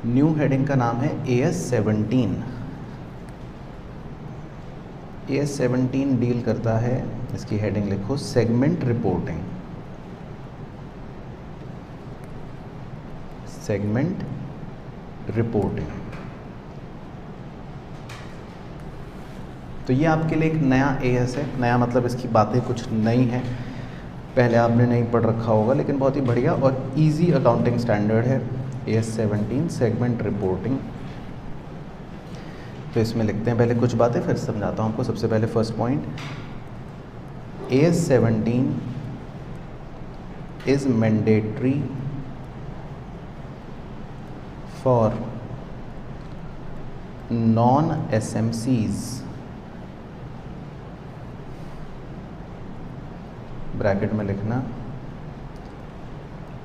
New heading का नाम है AS17। AS17 डील करता है, इसकी हेडिंग लिखो सेगमेंट रिपोर्टिंग। Segment reporting. तो ये आपके लिए एक नया AS है। नया मतलब इसकी बातें कुछ नई हैं, पहले आपने नहीं पढ़ रखा होगा, लेकिन बहुत ही बढ़िया और इजी अकाउंटिंग स्टैंडर्ड है AS17 सेगमेंट रिपोर्टिंग। तो इसमें लिखते हैं पहले कुछ बातें, फिर समझाता हूँ आपको। सबसे पहले first point, AS17 is mandatory for non SMCs, bracket में लिखना,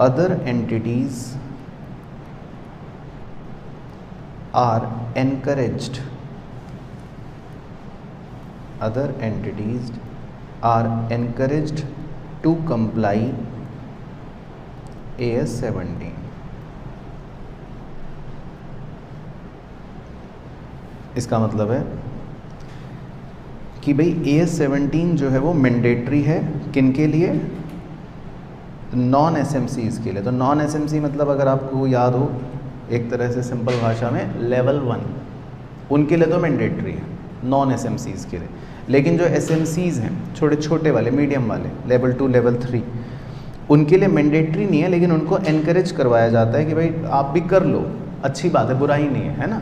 other entities are encouraged, other entities are encouraged to comply AS17। इसका मतलब है कि भाई AS17 जो है वो मैंडेटरी है किन के लिए? नॉन SMCs के लिए। तो नॉन SMC मतलब अगर आपको याद हो एक तरह से सिंपल भाषा में लेवल 1, उनके लिए तो मैंडेटरी है नॉन SMCs के लिए। लेकिन जो SMCs हैं छोटे छोटे वाले, मीडियम वाले, लेवल 2 लेवल 3, उनके लिए मैंडेटरी नहीं है, लेकिन उनको एनकरेज करवाया जाता है कि भाई आप भी कर लो, अच्छी बात है, बुराई नहीं है ना।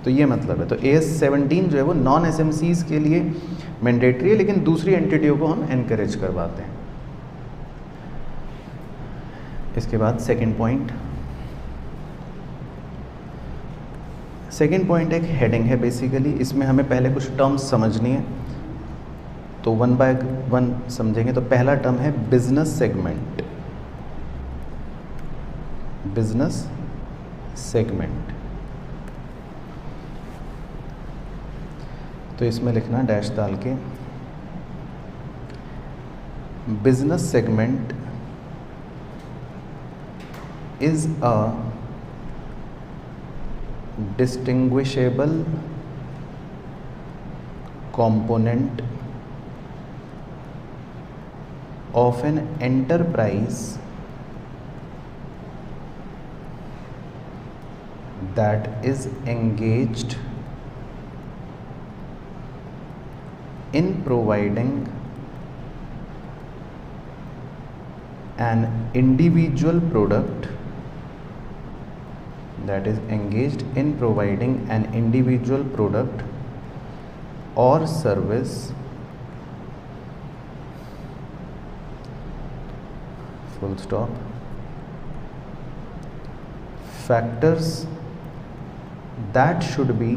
तो ये मतलब है। तो AS17 जो है वो नॉन SMCs के लिए मैंडेटरी है, लेकिन दूसरी एंटिटियों को हम एनकरेज करवाते हैं। इसके बाद सेकेंड पॉइंट। सेकेंड पॉइंट एक हेडिंग है बेसिकली, इसमें हमें पहले कुछ टर्म्स समझनी है, तो वन बाय वन समझेंगे। तो पहला टर्म है बिजनेस सेगमेंट। बिजनेस सेगमेंट, तो इसमें लिखना डैश डाल के, business segment is a distinguishable component of an enterprise that is engaged in providing an individual product, that is engaged in providing an individual product or service full stop. Factors that should be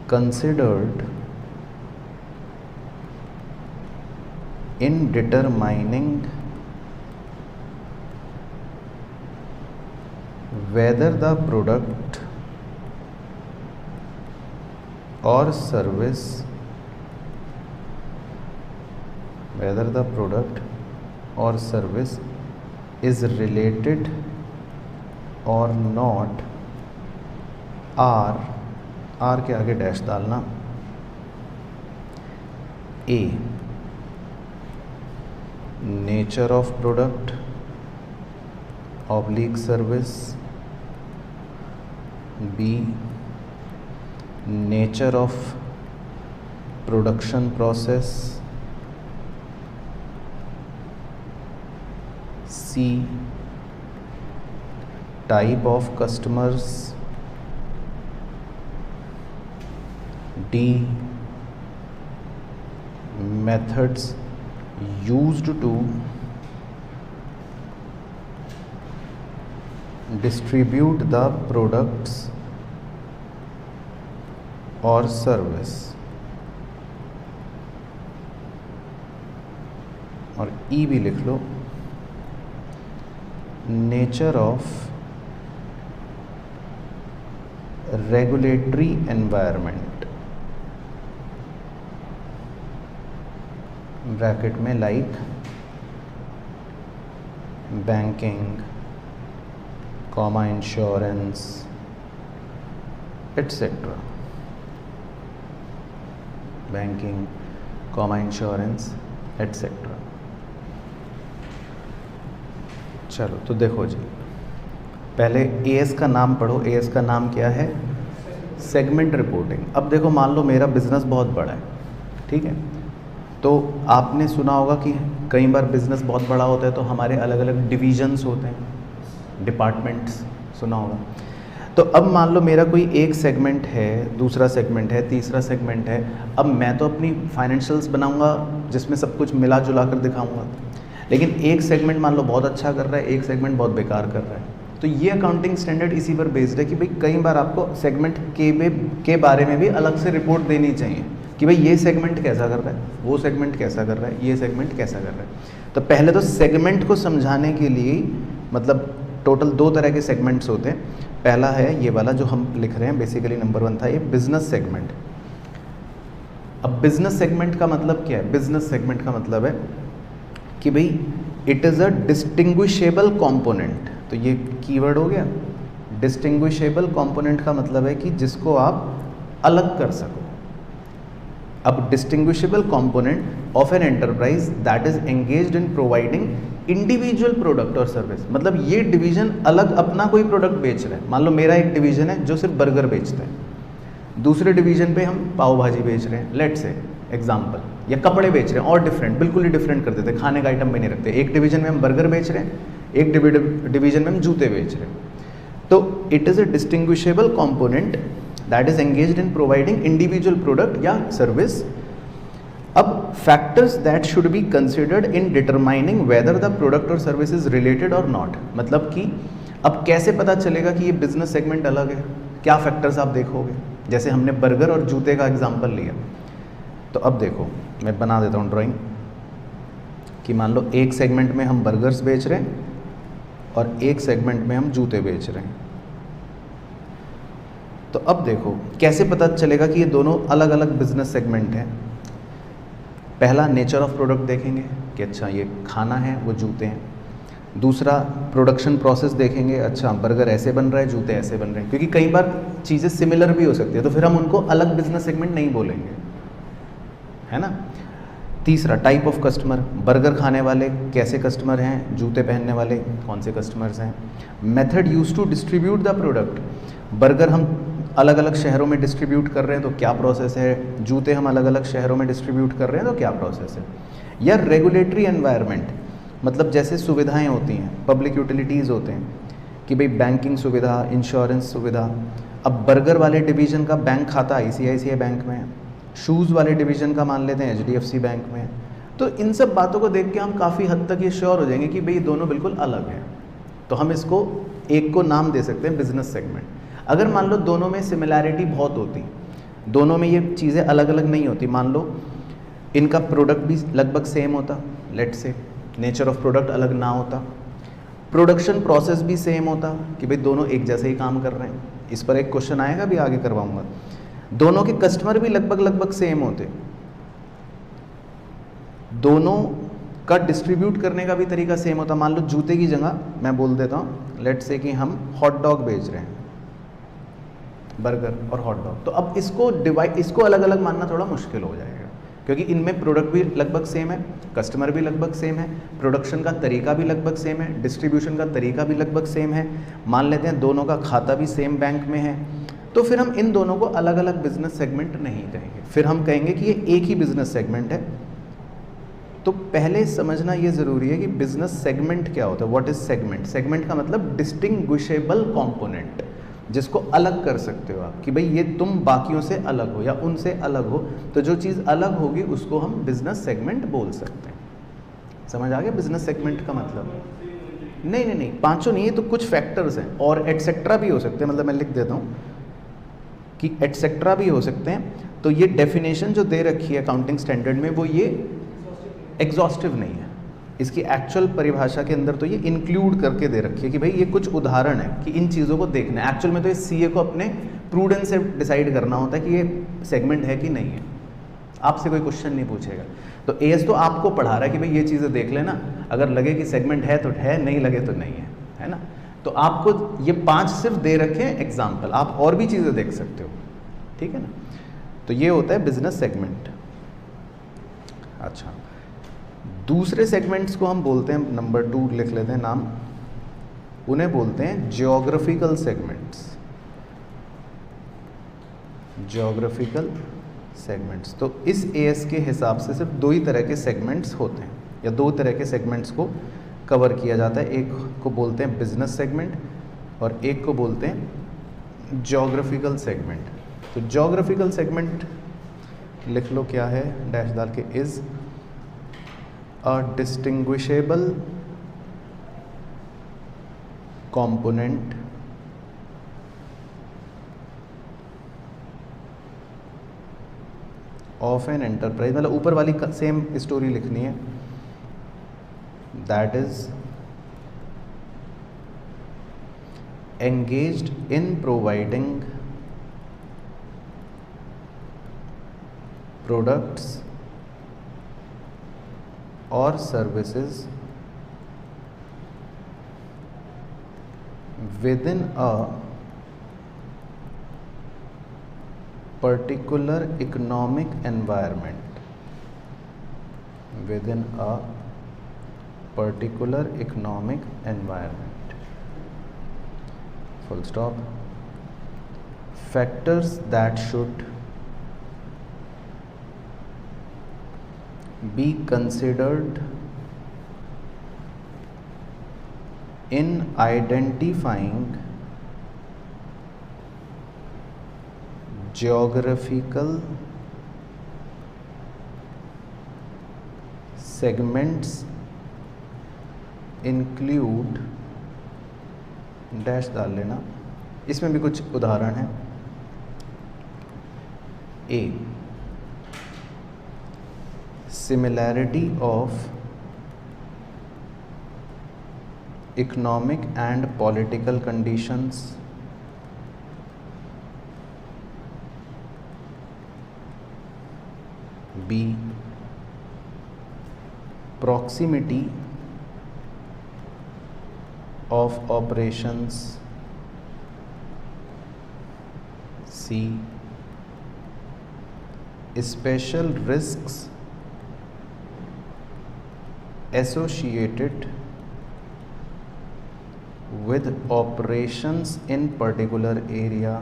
considered in determining whether the product or service is related or not are के आगे dash डालना, A nature of product / service, B nature of production process, C type of customers, D methods used to distribute the products or service, और E भी लिख लो, nature of regulatory environment, bracket में like banking, comma insurance etcetera, banking, comma insurance etcetera. चलो तो देखो जी, पहले as का नाम पढ़ो। एएस का नाम क्या है? Segment reporting. अब देखो, मान लो मेरा बिजनेस बहुत बड़ा है, ठीक है, तो आपने सुना होगा कि कई बार बिजनेस बहुत बड़ा होता है तो हमारे अलग अलग डिविजन्स होते हैं, डिपार्टमेंट्स, सुना होगा। तो अब मान लो मेरा कोई एक सेगमेंट है, दूसरा सेगमेंट है, तीसरा सेगमेंट है। अब मैं तो अपनी फाइनेंशियल्स बनाऊंगा जिसमें सब कुछ मिला जुला कर दिखाऊंगा, लेकिन एक सेगमेंट मान लो बहुत अच्छा कर रहा है, एक सेगमेंट बहुत बेकार कर रहा है। तो ये अकाउंटिंग स्टैंडर्ड इसी पर बेस्ड है कि भाई कई बार आपको सेगमेंट के बारे में भी अलग से रिपोर्ट देनी चाहिए कि भाई ये सेगमेंट कैसा कर रहा है, वो सेगमेंट कैसा कर रहा है, ये सेगमेंट कैसा कर रहा है। तो पहले तो सेगमेंट को समझाने के लिए, मतलब टोटल 2 तरह के सेगमेंट्स होते हैं। पहला है ये वाला जो हम लिख रहे हैं, बेसिकली नंबर 1 था ये बिजनेस सेगमेंट। अब बिजनेस सेगमेंट का मतलब क्या है? बिजनेस सेगमेंट का मतलब है कि भाई it is a distinguishable component. तो ये कीवर्ड हो गया। डिस्टिंग्विशेबल कंपोनेंट का मतलब है कि जिसको आप अलग कर सको। अब distinguishable component of an enterprise that is engaged in providing individual product और सर्विस। मतलब ये डिवीजन अलग अपना कोई प्रोडक्ट बेच रहा है। मान लो मेरा एक डिवीजन है जो सिर्फ बर्गर बेचता है, दूसरे डिवीजन पे हम पाव भाजी बेच रहे हैं, लेट से एग्जाम्पल, या कपड़े बेच रहे हैं और डिफरेंट, बिल्कुल ही डिफरेंट कर देते हैं, खाने का आइटम भी नहीं रखते। एक डिवीजन में हम बर्गर बेच रहे हैं, एक डिवीजन में हम जूते बेच रहे हैं। तो it is a distinguishable component that is engaged in providing individual product या सर्विस। अब factors that should be considered in determining whether the product और सर्विस इज रिलेटेड और नॉट। मतलब कि अब कैसे पता चलेगा कि ये बिजनेस सेगमेंट अलग है? क्या फैक्टर्स आप देखोगे? जैसे हमने बर्गर और जूते का एग्जांपल लिया, तो अब देखो मैं बना देता हूँ ड्राइंग कि मान लो एक सेगमेंट में हम बर्गर्स बेच रहे हैं और एक सेगमेंट में हम जूते बेच रहे हैं। तो अब देखो कैसे पता चलेगा कि ये दोनों अलग अलग बिजनेस सेगमेंट हैं। पहला नेचर ऑफ प्रोडक्ट देखेंगे कि अच्छा ये खाना है, वो जूते हैं। दूसरा प्रोडक्शन प्रोसेस देखेंगे, अच्छा बर्गर ऐसे बन रहा है, जूते ऐसे बन रहे हैं, क्योंकि कई बार चीज़ें सिमिलर भी हो सकती है, तो फिर हम उनको अलग बिजनेस सेगमेंट नहीं बोलेंगे, है ना। तीसरा टाइप ऑफ कस्टमर, बर्गर खाने वाले कैसे कस्टमर हैं, जूते पहनने वाले कौन से कस्टमर्स हैं। Method use to distribute the product, burger हम अलग अलग शहरों में डिस्ट्रीब्यूट कर रहे हैं तो क्या प्रोसेस है, जूते हम अलग अलग शहरों में डिस्ट्रीब्यूट कर रहे हैं तो क्या प्रोसेस है। या रेगुलेटरी एनवायरनमेंट, मतलब जैसे सुविधाएं होती हैं, पब्लिक यूटिलिटीज़ होते हैं कि भाई बैंकिंग सुविधा, इंश्योरेंस सुविधा। अब बर्गर वाले डिवीज़न का बैंक खाता ICICI बैंक में है, शूज़ वाले डिवीज़न का मान लेते हैं HDFC बैंक में। तो इन सब बातों को देख के हम काफ़ी हद तक ये श्योर हो जाएंगे कि भाई दोनों बिल्कुल अलग हैं। तो हम इसको एक को नाम दे सकते हैं बिजनेस सेगमेंट। अगर मान लो दोनों में सिमिलैरिटी बहुत होती, दोनों में ये चीज़ें अलग अलग नहीं होती, मान लो इनका प्रोडक्ट भी लगभग सेम होता, लेट से नेचर ऑफ प्रोडक्ट अलग ना होता, प्रोडक्शन प्रोसेस भी सेम होता कि भाई दोनों एक जैसे ही काम कर रहे हैं। इस पर एक क्वेश्चन आएगा, भी आगे करवाऊंगा। दोनों के कस्टमर भी लगभग सेम होते, दोनों का डिस्ट्रीब्यूट करने का भी तरीका सेम होता। मान लो जूते की जगह मैं बोल देता हूँ, लेट से कि हम हॉट डॉग बेच रहे हैं, बर्गर और हॉट डॉग। तो अब इसको अलग अलग मानना थोड़ा मुश्किल हो जाएगा, क्योंकि इनमें प्रोडक्ट भी लगभग सेम है, कस्टमर भी लगभग सेम है, प्रोडक्शन का तरीका भी लगभग सेम है, डिस्ट्रीब्यूशन का तरीका भी लगभग सेम है। मान लेते हैं दोनों का खाता भी सेम बैंक में है, तो फिर हम इन दोनों को अलग अलग बिजनेस सेगमेंट नहीं कहेंगे, फिर हम कहेंगे कि ये एक ही बिजनेस सेगमेंट है। तो पहले समझना ये ज़रूरी है कि बिजनेस सेगमेंट क्या होता है, व्हाट इज सेगमेंट। सेगमेंट का मतलब डिस्टिंग्विशेबल कंपोनेंट, जिसको अलग कर सकते हो आप कि भाई ये तुम बाकियों से अलग हो या उनसे अलग हो, तो जो चीज़ अलग होगी उसको हम बिजनेस सेगमेंट बोल सकते हैं। समझ आ गया बिजनेस सेगमेंट का मतलब? नहीं, पांचों नहीं, ये तो कुछ फैक्टर्स हैं, और एटसेट्रा भी हो सकते हैं। मतलब मैं लिख देता हूँ कि एटसेट्रा भी हो सकते हैं। तो ये डेफिनेशन जो दे रखी है अकाउंटिंग स्टैंडर्ड में, वो ये एग्जॉस्टिव नहीं है, इसकी एक्चुअल परिभाषा के अंदर तो ये इंक्लूड करके दे रखी है कि भाई ये कुछ उदाहरण है कि इन चीज़ों को देखना है। एक्चुअल में तो ये CA को अपने प्रूडेंस से डिसाइड करना होता है कि ये सेगमेंट है कि नहीं है, आपसे कोई क्वेश्चन नहीं पूछेगा। तो AS तो आपको पढ़ा रहा है कि भाई ये चीज़ें देख लेना, अगर लगे कि सेगमेंट है तो है, नहीं लगे तो नहीं है, है ना। तो आपको ये 5 सिर्फ दे रखे हैं एग्जाम्पल, आप और भी चीज़ें देख सकते हो, ठीक है ना। तो ये होता है बिजनेस सेगमेंट। अच्छा, दूसरे सेगमेंट्स को हम बोलते हैं, नंबर 2 लिख लेते हैं नाम, उन्हें बोलते हैं ज्योग्राफिकल सेगमेंट्स। Geographical segments. तो इस एएस के हिसाब से सिर्फ 2 ही तरह के सेगमेंट्स होते हैं, या 2 तरह के सेगमेंट्स को कवर किया जाता है। एक को बोलते हैं बिजनेस सेगमेंट और एक को बोलते हैं ज्योग्राफिकल सेगमेंट। तो ज्योग्राफिकल सेगमेंट लिख लो क्या है, डैश डाल के, is a distinguishable component of an enterprise, मतलब ऊपर वाली सेम स्टोरी लिखनी है, that is engaged in providing products और services within a particular economic environment, within a particular economic environment, full stop. Factors that should be considered in identifying geographical segments include, dash डाल लेना, इसमें भी कुछ उदाहरण हैं। ए, similarity of economic and political conditions, B, proximity of operations, C, special risks associated with operations in particular area,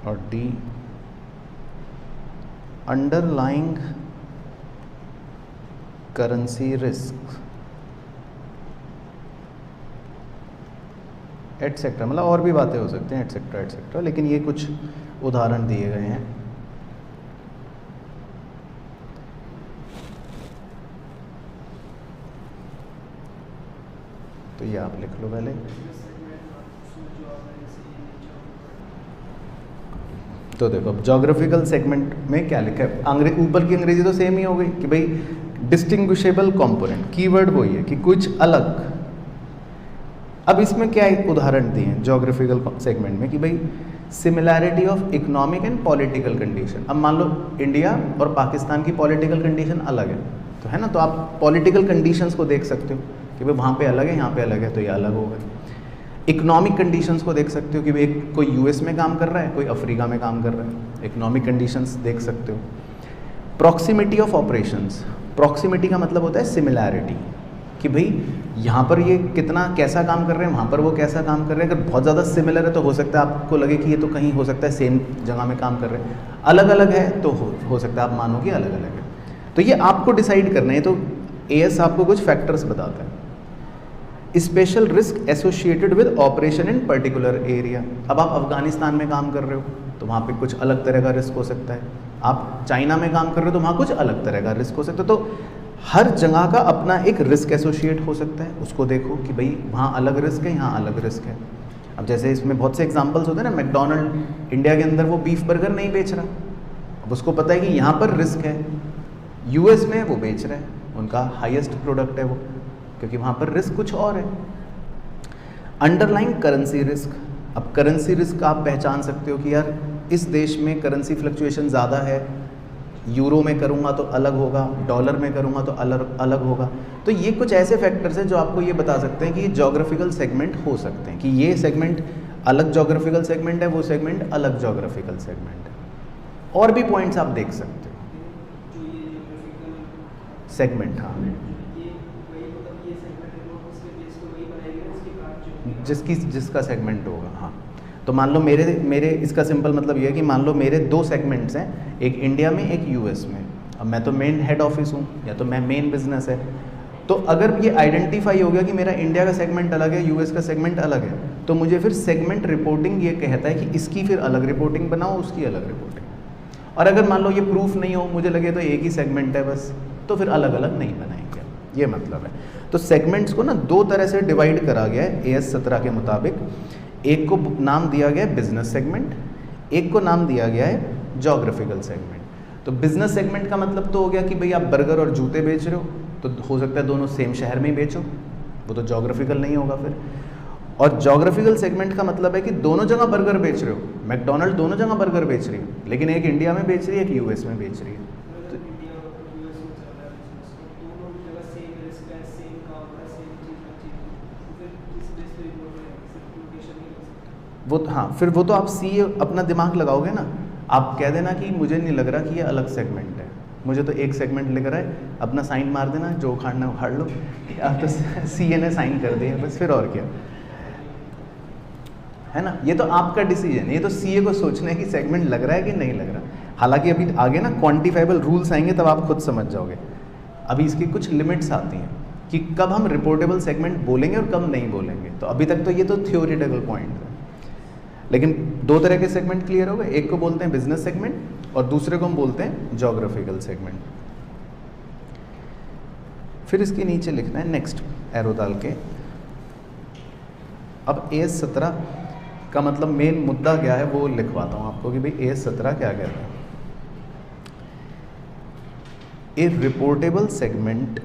और D, underlying currency risk etcetera, मतलब और भी बातें हो सकती हैं एटसेट्रा एटसेट्रा, लेकिन ये कुछ उदाहरण दिए गए हैं। तो ये आप लिख लो पहले। तो देखो अब ज्योग्राफिकल सेगमेंट में क्या लिखा है, ऊपर की अंग्रेजी तो सेम ही हो गई कि भाई डिस्टिंग्विशेबल कंपोनेंट, कीवर्ड वही है कि कुछ अलग। अब इसमें क्या एक उदाहरण दिए हैं ज्योग्राफिकल सेगमेंट में कि भाई similarity of economic and political condition. अब मान लो इंडिया और पाकिस्तान की पॉलिटिकल कंडीशन अलग है, तो है ना, तो आप पॉलिटिकल कंडीशंस को देख सकते हो कि भाई वहाँ पे अलग है, यहाँ पे अलग है, तो ये अलग हो गए। इकोनॉमिक कंडीशंस को देख सकते हो कि भाई कोई यूएस में काम कर रहा है, कोई अफ्रीका में काम कर रहा है, इकोनॉमिक कंडीशंस देख सकते हो। प्रॉक्सिमिटी ऑफ ऑपरेशंस, प्रॉक्सिमिटी का मतलब होता है सिमिलैरिटी, कि भाई यहाँ पर ये कितना कैसा काम कर रहे हैं, वहाँ पर वो कैसा काम कर रहे हैं। अगर बहुत ज़्यादा सिमिलर है तो हो सकता है आपको लगे कि ये तो कहीं हो सकता है सेम जगह में काम कर रहे हैं, अलग अलग है तो हो सकता है आप मानो कि अलग अलग है। तो ये आपको डिसाइड करना है। तो एएस आपको कुछ फैक्टर्स बताता है। Special risk associated with operation in particular area. अब आप अफगानिस्तान में काम कर रहे हो तो वहाँ पे कुछ अलग तरह का रिस्क हो सकता है, आप चाइना में काम कर रहे हो तो वहाँ कुछ अलग तरह का रिस्क हो सकता है। तो हर जगह का अपना एक रिस्क एसोसिएट हो सकता है, उसको देखो कि भाई वहाँ अलग रिस्क है, यहाँ अलग रिस्क है। अब जैसे इसमें बहुत से एग्जांपल्स होते हैं ना, मैकडोनल्ड इंडिया के अंदर वो बीफ बर्गर नहीं बेच रहा, अब उसको पता है कि यहाँ पर रिस्क है, यूएस में वो बेच रहा है, उनका हाईएस्ट प्रोडक्ट है वो, क्योंकि वहाँ पर रिस्क कुछ और है। अंडरलाइंग करेंसी रिस्क, अब करेंसी रिस्क आप पहचान सकते हो कि यार इस देश में करेंसी फ्लक्चुएशन ज़्यादा है यूरो में करूँगा तो अलग होगा, डॉलर में करूँगा तो अलग अलग होगा। तो ये कुछ ऐसे फैक्टर्स हैं जो आपको ये बता सकते हैं कि ये जोग्राफिकल सेगमेंट हो सकते हैं, कि ये सेगमेंट अलग जोग्राफिकल सेगमेंट है, वो सेगमेंट अलग जोग्राफिकल सेगमेंट है। और भी पॉइंट्स आप देख सकते हो। सेगमेंट, हाँ, जिसका सेगमेंट होगा, हाँ। तो मान लो मेरे इसका सिंपल मतलब ये है कि मान लो मेरे 2 सेगमेंट्स हैं, एक इंडिया में एक यूएस में। अब मैं तो मेन हेड ऑफिस हूँ या तो मैं मेन बिजनेस है, तो अगर ये आइडेंटिफाई हो गया कि मेरा इंडिया का सेगमेंट अलग है, यूएस का सेगमेंट अलग है, तो मुझे फिर सेगमेंट रिपोर्टिंग ये कहता है कि इसकी फिर अलग रिपोर्टिंग बनाओ, उसकी अलग रिपोर्टिंग। और अगर मान लो ये प्रूफ नहीं हो, मुझे लगे तो एक ही सेगमेंट है बस, तो फिर अलग अलग नहीं बनाएंगे, ये मतलब है। तो सेगमेंट्स को ना 2 तरह से डिवाइड करा गया है AS 17 के मुताबिक। एक को नाम दिया गया है बिजनेस सेगमेंट, एक को नाम दिया गया है जोग्राफिकल सेगमेंट। तो बिजनेस सेगमेंट का मतलब तो हो गया कि भाई आप बर्गर और जूते बेच रहे हो, तो हो सकता है दोनों सेम शहर में ही बेचो, वो तो जोग्राफिकल नहीं होगा फिर। और जोग्राफिकल सेगमेंट का मतलब है कि दोनों जगह बर्गर बेच रहे हो, मैकडोनल्ड दोनों जगह बर्गर बेच रही है, लेकिन एक इंडिया में बेच रही है, एक यूएस में बेच रही है। वो हाँ, फिर वो तो आप सी अपना दिमाग लगाओगे ना, आप कह देना कि मुझे नहीं लग रहा कि ये अलग सेगमेंट है, मुझे तो एक सेगमेंट लग रहा है, अपना साइन मार देना, जो उखाड़ना उखाड़ लो। आप तो CA ने साइन कर दिया बस, फिर और क्या है ना। ये तो आपका डिसीजन, ये तो CA को सोचना है कि सेगमेंट लग रहा है कि नहीं लग रहा। हालांकि अभी आगे ना क्वान्टिफाइबल रूल्स आएंगे, तब आप खुद समझ जाओगे। अभी इसकी कुछ लिमिट्स आती हैं कि कब हम रिपोर्टेबल सेगमेंट बोलेंगे और कब नहीं बोलेंगे। तो अभी तक तो ये तो थियोरिटिकल पॉइंट है, लेकिन 2 तरह के सेगमेंट क्लियर हो गए। एक को बोलते हैं बिजनेस सेगमेंट और दूसरे को हम बोलते हैं जोग्राफिकल सेगमेंट। फिर इसके नीचे लिखना है नेक्स्ट एरो डाल के। अब AS 17 का मतलब मेन मुद्दा क्या है वो लिखवाता हूँ आपको कि भाई AS 17 क्या कहता है। A reportable segment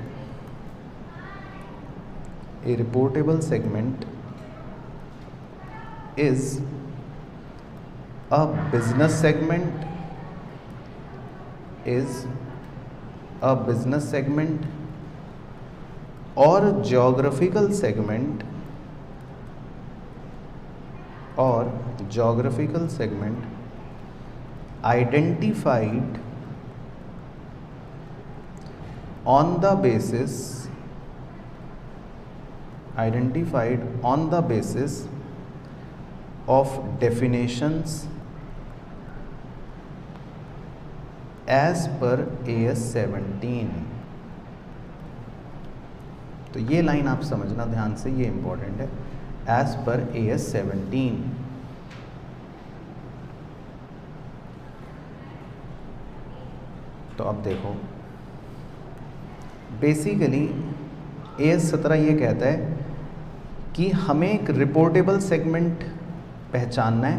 is a business segment or geographical segment identified on the basis of definitions as per AS 17। तो ये लाइन आप समझना ध्यान से, ये इंपॉर्टेंट है, as per AS 17। तो अब देखो, बेसिकली AS 17 ये कहता है कि हमें एक रिपोर्टेबल सेगमेंट पहचानना है।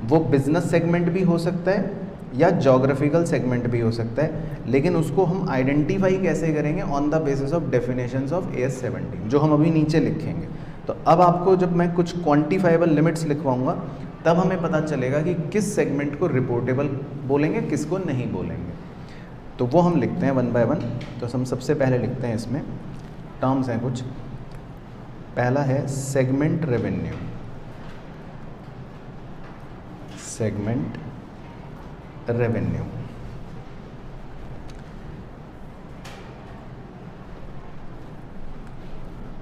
वो बिजनेस सेगमेंट भी हो सकता है या जोग्राफिकल सेगमेंट भी हो सकता है, लेकिन उसको हम आइडेंटिफाई कैसे करेंगे? On the basis of definitions of AS 17, जो हम अभी नीचे लिखेंगे। तो अब आपको जब मैं कुछ क्वांटिफाइबल लिमिट्स लिखवाऊंगा, तब हमें पता चलेगा कि किस सेगमेंट को रिपोर्टेबल बोलेंगे, किसको नहीं बोलेंगे। तो वो हम लिखते हैं 1 बाय 1। तो हम सबसे पहले लिखते हैं, इसमें टर्म्स हैं कुछ। पहला है सेगमेंट रेवेन्यू।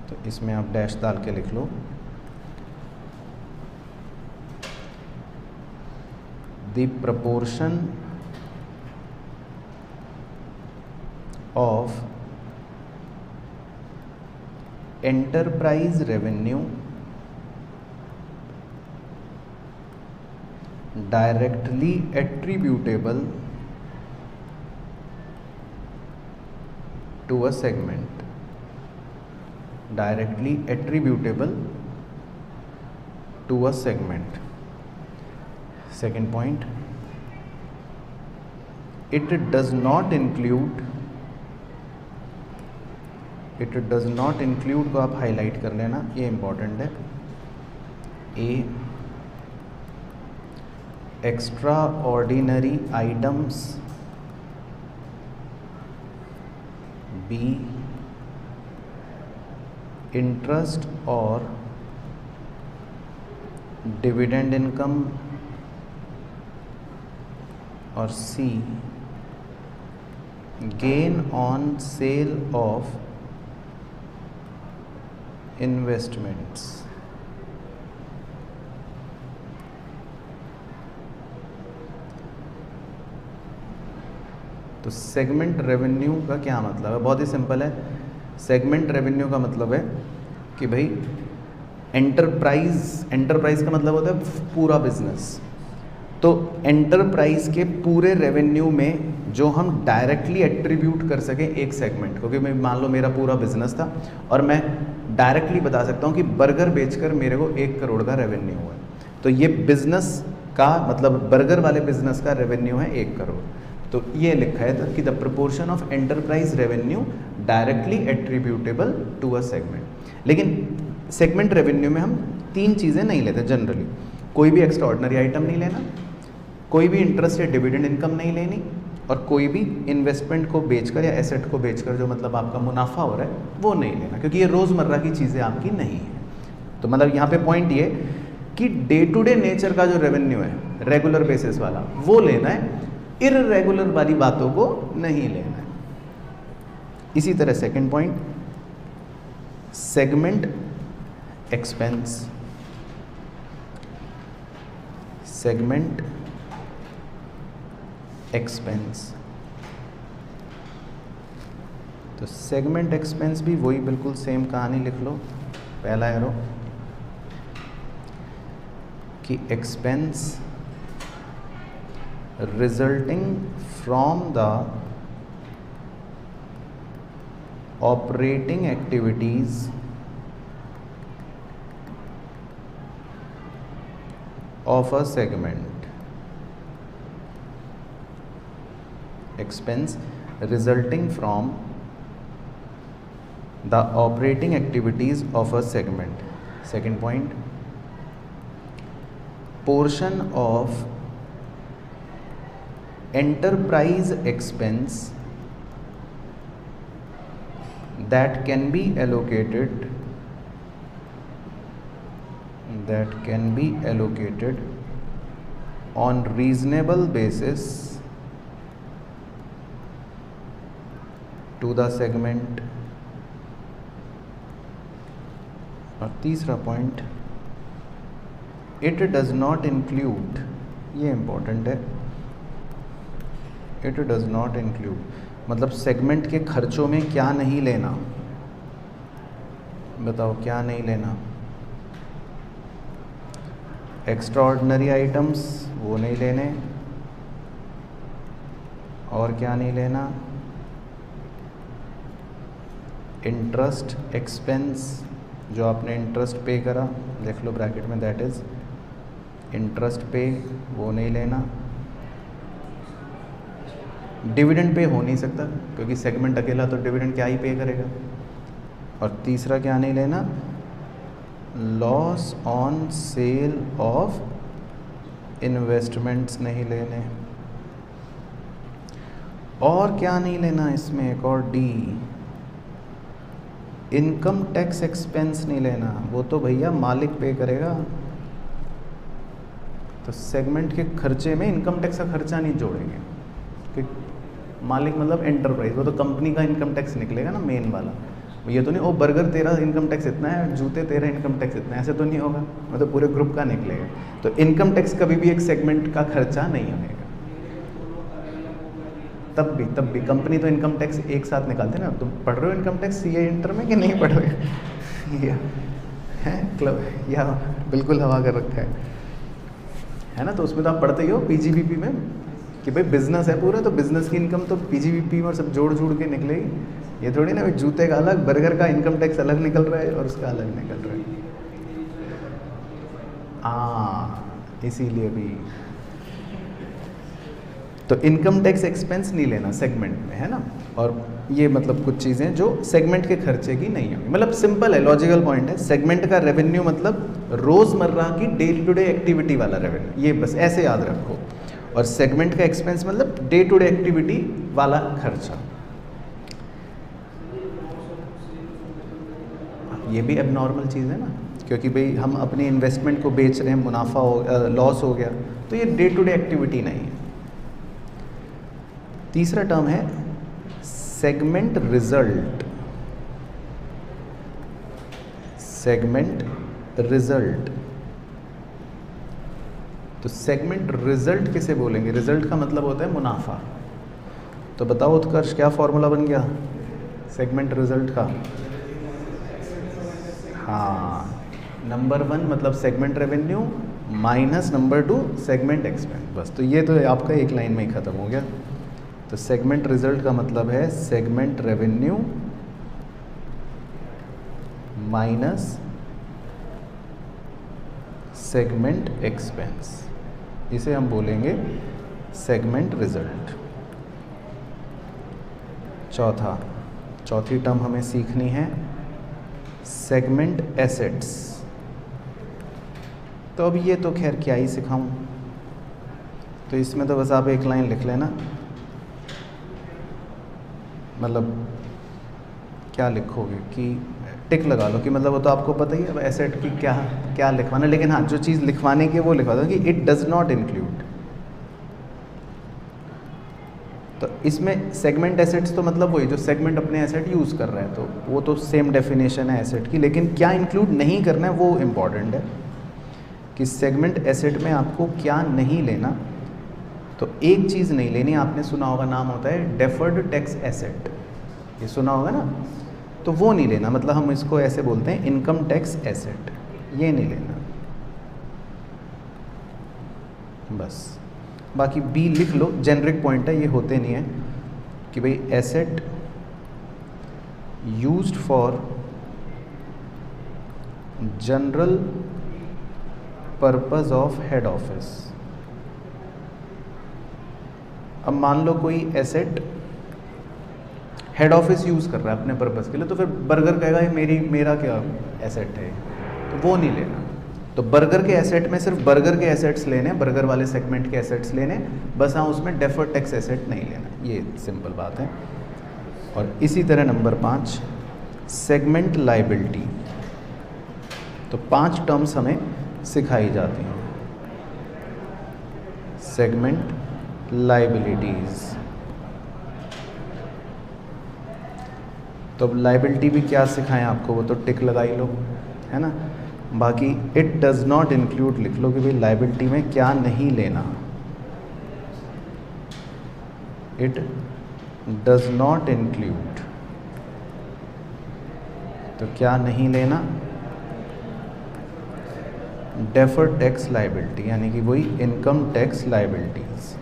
तो इसमें आप डैश डाल के लिख लो, the proportion of enterprise revenue directly attributable to a segment, directly attributable to a segment. Second point, it does not include को आप हाईलाइट कर लेना, ये इंपॉर्टेंट है। A extraordinary items b interest और डिविडेंड इनकम, और c gain on sale of investments. तो segment revenue का क्या मतलब है? बहुत ही सिंपल है। सेगमेंट रेवेन्यू का मतलब है कि भाई एंटरप्राइज का मतलब होता है पूरा बिजनेस। तो एंटरप्राइज के पूरे रेवेन्यू में जो हम डायरेक्टली एट्रीब्यूट कर सकें एक सेगमेंट को, क्योंकि मान लो मेरा पूरा बिजनेस था और मैं डायरेक्टली बता सकता हूँ कि बर्गर बेचकर मेरे को 1 करोड़ का रेवेन्यू हुआ है, तो ये बिजनेस का मतलब बर्गर वाले बिजनेस का रेवेन्यू है 1 करोड़। तो ये लिखा है कि the proportion of enterprise revenue directly attributable to a segment. लेकिन सेगमेंट रेवेन्यू में हम 3 चीज़ें नहीं लेते जनरली। कोई भी एक्स्ट्रा ऑर्डिनरी आइटम नहीं लेना, कोई भी इंटरेस्ट या डिविडेंड इनकम नहीं लेनी, और कोई भी इन्वेस्टमेंट को बेचकर या एसेट को बेचकर जो मतलब आपका मुनाफा हो रहा है वो नहीं लेना, क्योंकि ये रोज़मर्रा की चीज़ें आपकी नहीं है। तो मतलब यहाँ पे पॉइंट ये कि डे टू डे नेचर का जो रेवेन्यू है रेगुलर बेसिस वाला वो लेना है, इररेगुलर वाली बातों को नहीं लेना है। इसी तरह second point, segment expense. Segment expense, तो सेगमेंट एक्सपेंस भी वही बिल्कुल सेम कहानी लिख लो। पहला एरो कि expense resulting from the operating activities of a segment, expense resulting from the operating activities of a segment. Second point, portion of enterprise expense that can be allocated on reasonable basis to the segment। और तीसरा point, it does not include, ये important है, it does not include, मतलब segment के खर्चों में क्या नहीं लेना, बताओ क्या नहीं लेना? एक्स्ट्रा ऑर्डिनरी आइटम्स वो नहीं लेने, और क्या नहीं लेना? इंटरेस्ट एक्सपेंस, जो आपने इंटरेस्ट पे करा लिख लो ब्रैकेट में, दैट इज इंटरेस्ट पे, वो नहीं लेना। डिविडेंड पे हो नहीं सकता क्योंकि सेगमेंट अकेला तो डिविडेंड क्या ही पे करेगा। और तीसरा क्या नहीं लेना? Loss on sale of investments नहीं लेने। और क्या नहीं लेना इसमें? एक और डी, इनकम टैक्स एक्सपेंस नहीं लेना, वो तो भैया मालिक पे करेगा। तो सेगमेंट के खर्चे में इनकम टैक्स का खर्चा नहीं जोड़ेंगे, क्योंकि मालिक मतलब एंटरप्राइज, वो तो कंपनी का इनकम टैक्स निकलेगा ना मेन वाला। ये तो नहीं ओ बर्गर तेरा इनकम टैक्स इतना है, जूते तेरा इनकम टैक्स इतना है, ऐसे तो नहीं होगा, मतलब पूरे ग्रुप का निकलेगा। तो इनकम टैक्स कभी भी एक सेगमेंट का खर्चा नहीं होगा। तब भी कंपनी तो इनकम टैक्स एक साथ निकालते ना। तुम पढ़ रहे हो इनकम टैक्स सीए इंटर में कि नहीं पढ़ रहे हैं क्लब या बिल्कुल हवा कर रखा है ना। तो उसमें तो आप पढ़ते ही हो पीजीबीपी में कि भाई बिजनेस है पूरा, तो बिजनेस की इनकम तो पीजीबीपी में सब जोड़ के निकलेगी। ये थोड़ी ना जूते का अलग, बर्गर का इनकम टैक्स अलग निकल रहा है और उसका अलग निकल रहा है। इसीलिए भी तो इनकम टैक्स एक्सपेंस नहीं लेना सेगमेंट में, है ना। और ये मतलब कुछ चीज़ें जो सेगमेंट के खर्चे की नहीं होंगी। मतलब सिंपल है, लॉजिकल पॉइंट है। सेगमेंट का रेवेन्यू मतलब रोज़मर्रा की डे टू डे एक्टिविटी वाला रेवेन्यू, ये बस ऐसे याद रखो। और सेगमेंट का एक्सपेंस मतलब डे टू डे एक्टिविटी वाला खर्चा। ये भी एबनॉर्मल चीज़ है ना, क्योंकि भाई हम अपनी इन्वेस्टमेंट को बेच रहे हैं, मुनाफा हो लॉस हो गया, तो ये डे टू डे एक्टिविटी नहीं है। तीसरा टर्म है सेगमेंट रिजल्ट। सेगमेंट रिजल्ट, तो सेगमेंट रिजल्ट किसे बोलेंगे? रिजल्ट का मतलब होता है मुनाफा। तो बताओ उत्कर्ष, क्या फॉर्मूला बन गया सेगमेंट रिजल्ट का? हाँ, नंबर 1 मतलब segment revenue minus number 2 segment expense. बस, तो ये तो आपका एक लाइन में ही ख़त्म हो गया। तो सेगमेंट रिजल्ट का मतलब है segment revenue minus segment expense, इसे हम बोलेंगे सेगमेंट रिजल्ट। चौथी टर्म हमें सीखनी है सेगमेंट एसेट्स। तो अब ये तो खैर क्या ही सिखाऊं, तो इसमें तो बस आप एक लाइन लिख लेना, मतलब क्या लिखोगे कि टिक लगा लो कि मतलब वो तो आपको पता ही है अब एसेट की क्या क्या लिखवाना, लेकिन हाँ जो चीज़ लिखवाने की वो लिखवा दो कि इट डज नॉट इंक्लूड। तो इसमें सेगमेंट एसेट्स तो मतलब वही जो सेगमेंट अपने एसेट यूज़ कर रहा है, तो वो तो सेम डेफिनेशन है एसेट की, लेकिन क्या इंक्लूड नहीं करना है वो इम्पॉर्टेंट है कि सेगमेंट एसेट में आपको क्या नहीं लेना। तो एक चीज़ नहीं लेनी, आपने सुना होगा, नाम होता है डेफर्ड टैक्स एसेट, ये सुना होगा ना, तो वो नहीं लेना, मतलब हम इसको ऐसे बोलते हैं इनकम टैक्स एसेट, ये नहीं लेना बस। बाकी बी लिख लो, जेनरिक पॉइंट है, ये होते नहीं है कि भाई asset used for general purpose of head office. अब मान लो कोई एसेट हेड ऑफिस यूज़ कर रहा है अपने पर्पस के लिए, तो फिर बर्गर कहेगा ये मेरा क्या एसेट है, तो वो नहीं लेना। तो बर्गर के एसेट में सिर्फ बर्गर के एसेट्स लेने, बर्गर वाले सेगमेंट के एसेट्स लेने बस, हाँ उसमें डेफर्ड टैक्स एसेट नहीं लेना, ये सिंपल बात है। और इसी तरह नंबर 5 सेगमेंट लायबिलिटी। तो 5 टर्म्स हमें सिखाई जाती हैं। सेगमेंट लायबिलिटीज़, तो अब लायबिलिटी भी क्या सिखाएं आपको, वो तो टिक लगा ही लो, है ना। बाकी इट डज नॉट इंक्लूड लिख लो कि भाई लायबिलिटी में क्या नहीं लेना। इट डज नॉट इंक्लूड, तो क्या नहीं लेना, डेफर्ड टैक्स लायबिलिटी, यानी कि वही इनकम टैक्स लायबिलिटीज़।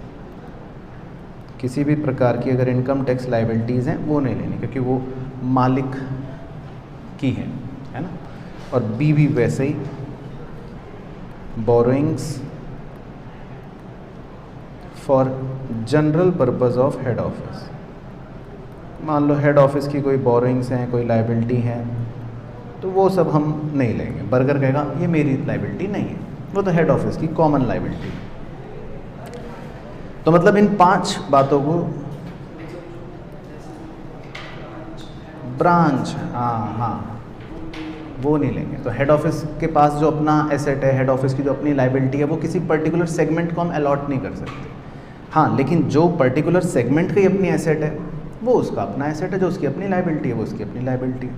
किसी भी प्रकार की अगर इनकम टैक्स लायबिलिटीज़ हैं वो नहीं लेनी, क्योंकि वो मालिक की है ना। और बी भी वैसे ही, borrowings for general purpose of head office. मान लो हेड ऑफिस की कोई बोरोइंग्स हैं, कोई लायबिलिटी है, तो वो सब हम नहीं लेंगे। बर्गर कहेगा ये मेरी लायबिलिटी नहीं है, वो तो हेड ऑफिस की कॉमन लायबिलिटी। तो मतलब इन 5 बातों को, ब्रांच, हाँ वो नहीं लेंगे। तो हेड ऑफिस के पास जो अपना एसेट है, हेड ऑफिस की जो अपनी लायबिलिटी है, वो किसी पर्टिकुलर सेगमेंट को हम अलॉट नहीं कर सकते। हाँ, लेकिन जो पर्टिकुलर सेगमेंट की अपनी एसेट है वो उसका अपना एसेट है, जो उसकी अपनी लायबिलिटी है वो उसकी अपनी लायबिलिटी है।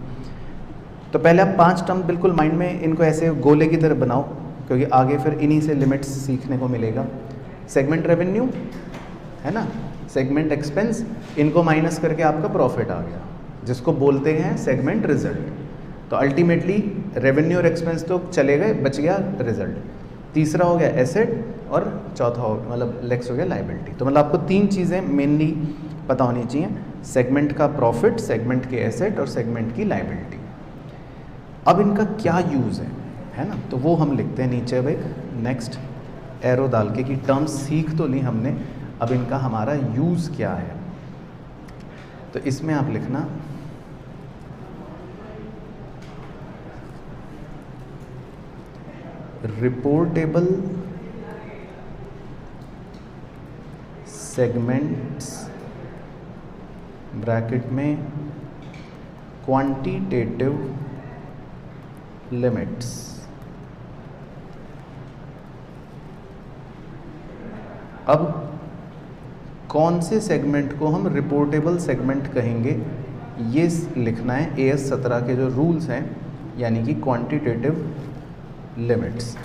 तो पहले आप 5 टर्म बिल्कुल माइंड में इनको ऐसे गोले की तरह बनाओ, क्योंकि आगे फिर इन्हीं से लिमिट्स सीखने को मिलेगा। सेगमेंट रेवेन्यू है ना, सेगमेंट एक्सपेंस, इनको माइनस करके आपका प्रॉफिट आ गया, जिसको बोलते हैं सेगमेंट रिजल्ट। तो अल्टीमेटली रेवेन्यू और एक्सपेंस तो चले गए, बच गया रिजल्ट। तीसरा हो गया एसेट और चौथा हो मतलब लेक्स हो गया लायबिलिटी। तो मतलब आपको 3 चीज़ें मेनली पता होनी चाहिए, सेगमेंट का प्रॉफिट, सेगमेंट के एसेट और सेगमेंट की लायबिलिटी। अब इनका क्या यूज़ है ना, तो वो हम लिखते हैं नीचे। अब एक नेक्स्ट एरो डाल के कि टर्म्स सीख तो ली हमने, अब इनका हमारा यूज़ क्या है। तो इसमें आप लिखना रिपोर्टेबल सेगमेंट्स ब्रैकेट में क्वांटिटेटिव लिमिट्स। अब कौन से सेगमेंट को हम रिपोर्टेबल सेगमेंट कहेंगे, ये लिखना है AS 17 के जो रूल्स हैं, यानी कि क्वांटिटेटिव लिमिट्स।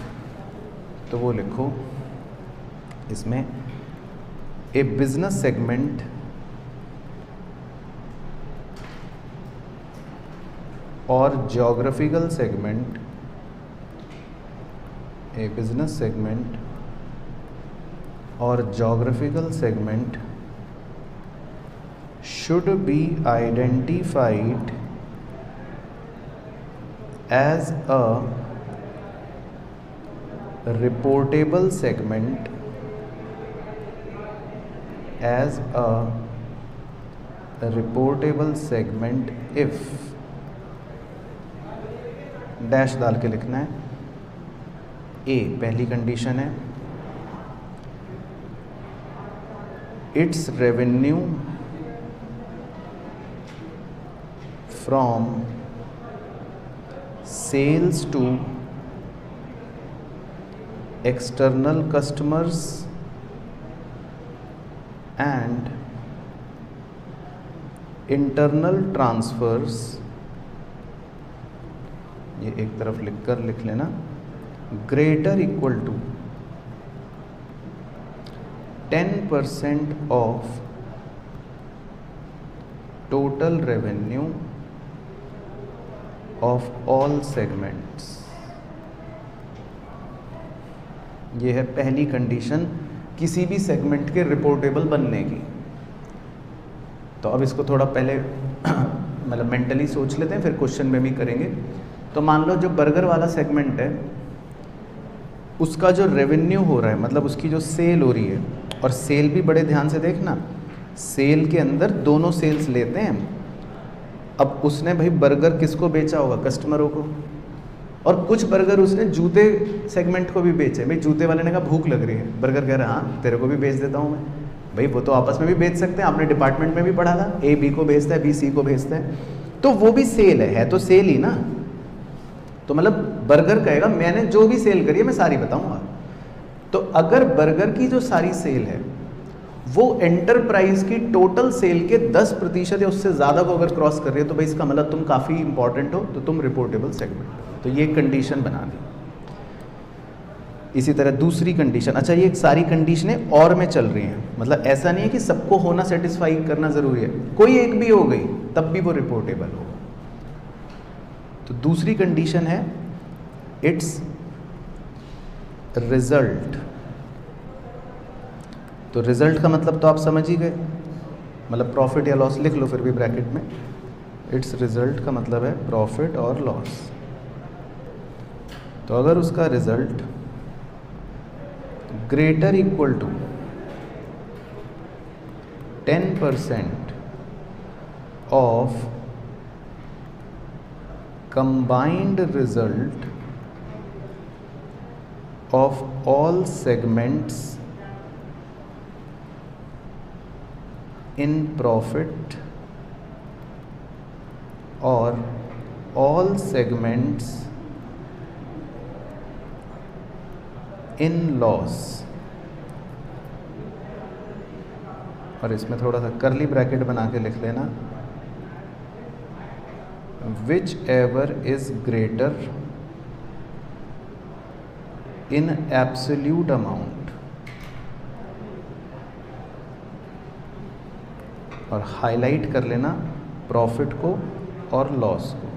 तो वो लिखो इसमें, ए बिजनेस सेगमेंट और ज्योग्राफिकल सेगमेंट, ए बिजनेस सेगमेंट और geographical segment should be identified as a reportable segment, as a reportable segment if dash डाल के लिखना है। ए पहली कंडीशन है, its revenue from sales to external customers and internal transfers, ये एक तरफ लिख लेना, greater equal to 10% of total revenue of all segments। ये है पहली कंडीशन किसी भी सेगमेंट के रिपोर्टेबल बनने की। तो अब इसको थोड़ा पहले मतलब मेंटली सोच लेते हैं, फिर क्वेश्चन में भी करेंगे। तो मान लो जो बर्गर वाला सेगमेंट है, उसका जो रेवेन्यू हो रहा है, मतलब उसकी जो सेल हो रही है, और सेल भी बड़े ध्यान से देखना, सेल के अंदर दोनों सेल्स लेते हैं। अब उसने भाई बर्गर किसको बेचा होगा, कस्टमरों को, और कुछ बर्गर उसने जूते सेगमेंट को भी बेचे। भाई जूते वाले ने कहा भूख लग रही है, बर्गर कह रहा है हाँ तेरे को भी बेच देता हूँ मैं। भाई वो तो आपस में भी बेच सकते हैं, आपने डिपार्टमेंट में भी पढ़ा था, A B को भेजता है, B C को भेजता है, तो वो भी सेल है तो सेल ही ना। तो मतलब बर्गर कहेगा मैंने जो भी सेल करी है मैं सारी बताऊंगा। तो अगर बर्गर की जो सारी सेल है वो एंटरप्राइज की टोटल सेल के 10% या उससे ज़्यादा को अगर क्रॉस कर रही है, तो भाई इसका मतलब तुम काफ़ी इंपॉर्टेंट हो, तो तुम रिपोर्टेबल सेगमेंट हो। तो ये कंडीशन बना दी। इसी तरह दूसरी कंडीशन, अच्छा ये सारी कंडीशनें और में चल रही हैं, मतलब ऐसा नहीं है कि सबको होना सेटिस्फाई करना ज़रूरी है, कोई एक भी हो गई तब भी वो रिपोर्टेबल होगा। तो दूसरी कंडीशन है इट्स रिजल्ट। तो रिजल्ट का मतलब तो आप समझ ही गए, मतलब प्रॉफिट या लॉस लिख लो फिर भी ब्रैकेट में। इट्स रिजल्ट का मतलब है प्रॉफिट और लॉस। तो अगर उसका result greater equal to 10% of combined result of all segments in profit or all segments in loss, और इसमें थोड़ा सा कर्ली ब्रैकेट बना के लिख लेना, whichever is greater in absolute amount, और हाईलाइट कर लेना प्रॉफिट को और लॉस को।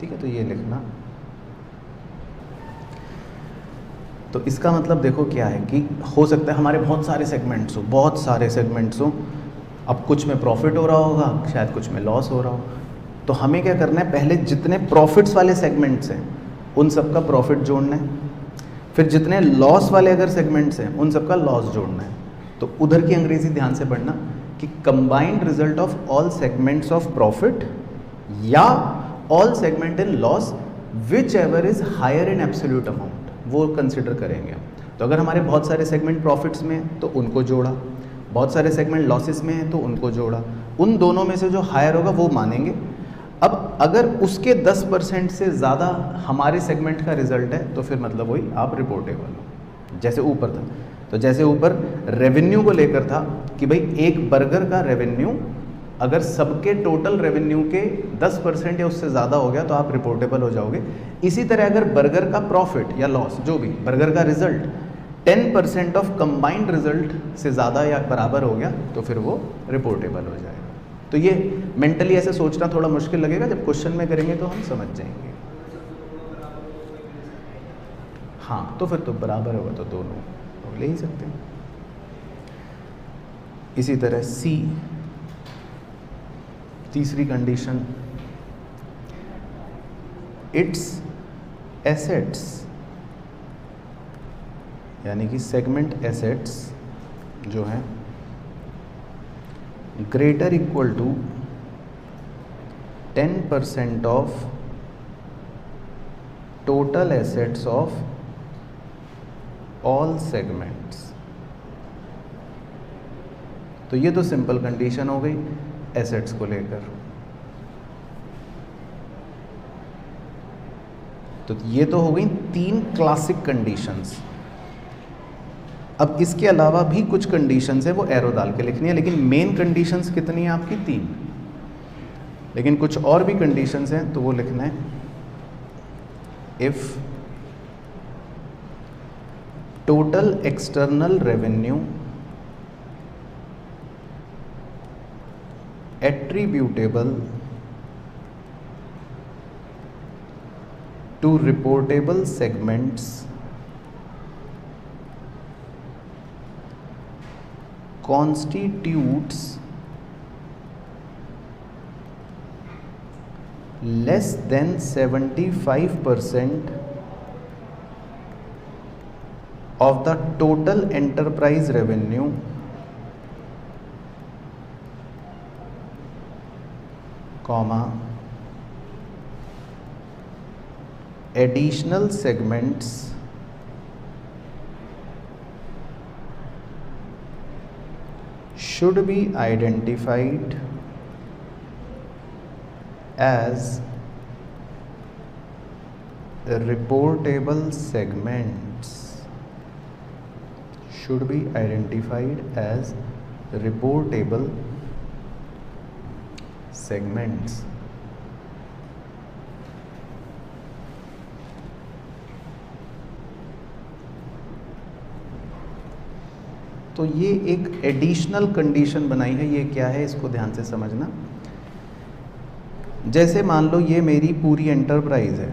ठीक है, तो ये लिखना। तो इसका मतलब देखो क्या है कि हो सकता है हमारे बहुत सारे सेगमेंट्स हो, बहुत सारे सेगमेंट्स हो। अब कुछ में प्रॉफिट हो रहा होगा, शायद कुछ में लॉस हो रहा होगा। तो हमें क्या करना है, पहले जितने प्रॉफिट्स वाले सेगमेंट्स हैं उन सब का प्रॉफिट जोड़ना है, फिर जितने लॉस वाले अगर सेगमेंट्स हैं उन सब का लॉस जोड़ना है। तो उधर की अंग्रेजी ध्यान से पढ़ना कि combined result of all segments of profit या all segment in loss which ever is higher in absolute amount, वो कंसिडर करेंगे। तो अगर हमारे बहुत सारे सेगमेंट प्रॉफिट्स में हैं तो उनको जोड़ा, बहुत सारे सेगमेंट लॉसेस में हैं तो उनको जोड़ा, उन दोनों में से जो हायर होगा वो मानेंगे, अब अगर उसके 10% से ज़्यादा हमारे सेगमेंट का रिजल्ट है तो फिर मतलब वही आप रिपोर्टेबल हो। जैसे ऊपर था, तो जैसे ऊपर रेवेन्यू को लेकर था कि भाई एक बर्गर का रेवेन्यू अगर सबके टोटल रेवेन्यू के 10% या उससे ज़्यादा हो गया तो आप रिपोर्टेबल हो जाओगे। इसी तरह अगर बर्गर का प्रॉफिट या लॉस, जो भी बर्गर का रिजल्ट 10% ऑफ कंबाइंड रिजल्ट से ज़्यादा या बराबर हो गया तो फिर वो रिपोर्टेबल हो जाएगा। तो ये मेंटली ऐसे सोचना थोड़ा मुश्किल लगेगा, जब क्वेश्चन में करेंगे तो हम समझ जाएंगे। हाँ, तो फिर तो बराबर होगा तो दोनों तो ले ही सकते हैं। इसी तरह सी, तीसरी कंडीशन, इट्स एसेट्स यानी कि सेगमेंट एसेट्स जो हैं greater equal to 10% of total assets of all segments. तो ये तो सिंपल कंडीशन हो गई एसेट्स को लेकर। तो ये तो हो गई 3 क्लासिक कंडीशंस। अब इसके अलावा भी कुछ कंडीशंस है, वो एरो डाल के लिखनी है, लेकिन मेन कंडीशंस कितनी है आपकी 3। लेकिन कुछ और भी कंडीशंस हैं तो वो लिखना है, if total external revenue attributable to reportable segments constitutes less than 75% of the total enterprise revenue comma additional segments should be identified as reportable segments, should be identified as reportable segments। तो ये एक additional condition बनाई है। ये क्या है इसको ध्यान से समझना। जैसे मान लो ये मेरी पूरी एंटरप्राइज है,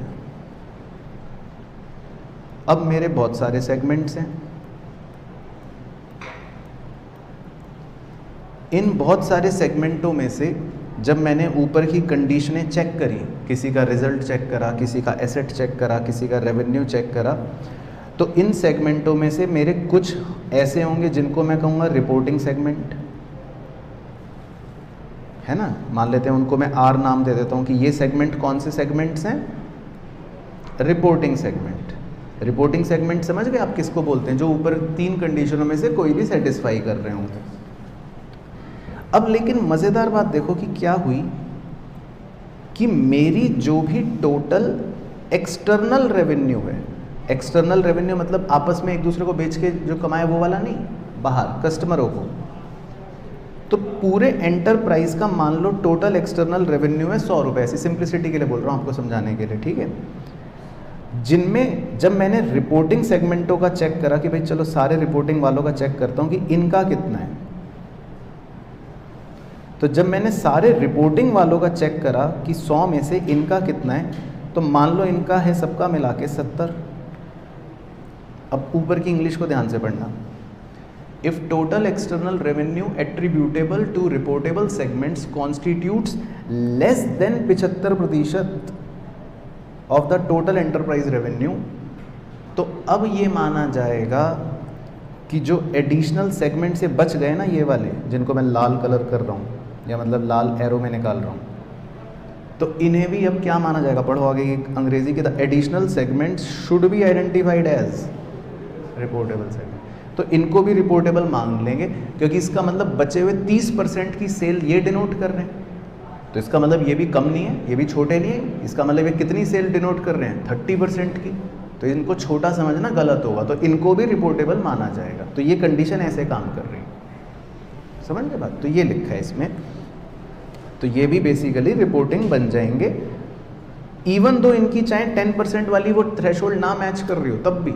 अब मेरे बहुत सारे सेगमेंट्स हैं। इन बहुत सारे सेगमेंटों में से जब मैंने ऊपर की कंडीशनें चेक करी, किसी का रिजल्ट चेक करा, किसी का एसेट चेक करा, किसी का रेवेन्यू चेक करा, तो इन सेगमेंटों में से मेरे कुछ ऐसे होंगे जिनको मैं कहूँगा रिपोर्टिंग सेगमेंट, है ना। मान लेते हैं उनको मैं आर नाम दे देता हूँ कि ये सेगमेंट कौन से सेगमेंट्स हैं, रिपोर्टिंग सेगमेंट। रिपोर्टिंग सेगमेंट समझ गए आप किसको बोलते हैं, जो ऊपर 3 कंडीशनों में से कोई भी सेटिस्फाई कर रहे होंगे। अब लेकिन मज़ेदार बात देखो कि क्या हुई कि मेरी जो भी टोटल एक्सटर्नल रेवेन्यू है, एक्सटर्नल रेवेन्यू मतलब आपस में एक दूसरे को बेच के जो कमाए वो वाला नहीं, बाहर कस्टमरों को, तो पूरे एंटरप्राइज का मान लो टोटल एक्सटर्नल रेवेन्यू है 100 रुपये। ऐसी सिंप्लिसिटी के लिए बोल रहा हूँ आपको समझाने के लिए, ठीक है। जिनमें जब मैंने रिपोर्टिंग सेगमेंटों का चेक करा कि भाई चलो सारे रिपोर्टिंग वालों का चेक करता हूँ कि इनका कितना है, तो जब मैंने सारे रिपोर्टिंग वालों का चेक करा कि 100 में से इनका कितना है, तो मान लो इनका है सबका मिला के 70। अब ऊपर की इंग्लिश को ध्यान से पढ़ना। If total external revenue attributable to reportable segments constitutes less than 75% of the total enterprise revenue, तो अब ये माना जाएगा कि जो एडिशनल सेगमेंट से बच गए ना, ये वाले जिनको मैं लाल कलर कर रहा हूँ या मतलब लाल एरो में निकाल रहा हूँ, तो इन्हें भी अब क्या माना जाएगा, पढ़ो आगे अंग्रेजी के, the additional segments should be identified as reportable segment. तो इनको भी रिपोर्टेबल मान लेंगे, क्योंकि इसका मतलब बचे हुए 30% की सेल ये डिनोट कर रहे हैं। तो इसका मतलब ये भी कम नहीं है, ये भी छोटे नहीं है, इसका मतलब ये कितनी सेल डिनोट कर रहे हैं, 30% की। तो इनको छोटा समझना गलत होगा, तो इनको भी रिपोर्टेबल माना जाएगा। तो ये कंडीशन ऐसे काम कर रही है, समझ गए बात। तो ये लिखा है इसमें, तो ये भी बेसिकली रिपोर्टिंग बन जाएंगे, इवन दो इनकी चाहे 10% वाली वो थ्रेशोल्ड ना मैच कर रही हो तब भी।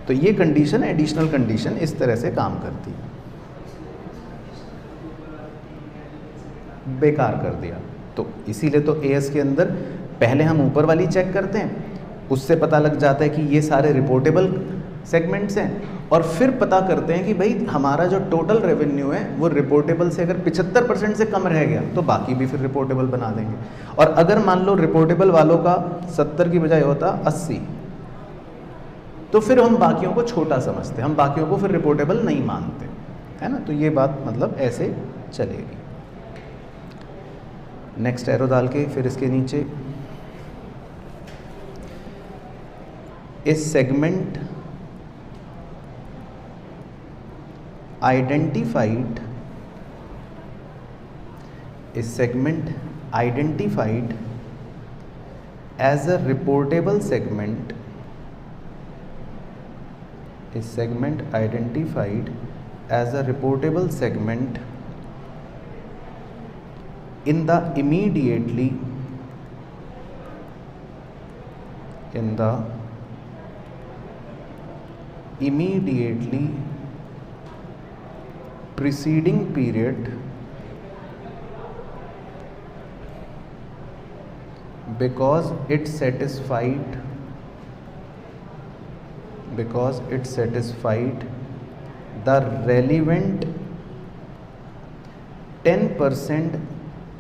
तो ये कंडीशन, एडिशनल कंडीशन इस तरह से काम करती है। बेकार कर दिया, तो इसीलिए तो एएस के अंदर पहले हम ऊपर वाली चेक करते हैं, उससे पता लग जाता है कि ये सारे रिपोर्टेबल सेगमेंट्स हैं, और फिर पता करते हैं कि भाई हमारा जो टोटल रेवेन्यू है वो रिपोर्टेबल से अगर 75% से कम रह गया तो बाकी भी फिर रिपोर्टेबल बना देंगे। और अगर मान लो रिपोर्टेबल वालों का 70 की बजाय होता 80, तो फिर हम बाकियों को छोटा समझते, हम बाकियों को फिर रिपोर्टेबल नहीं मानते, है ना। तो ये बात मतलब ऐसे चलेगी। नेक्स्ट एरो डाल के फिर इसके नीचे इस segment identified as a reportable segment, is segment identified as a reportable segment in the immediately preceding period because it satisfied the relevant 10%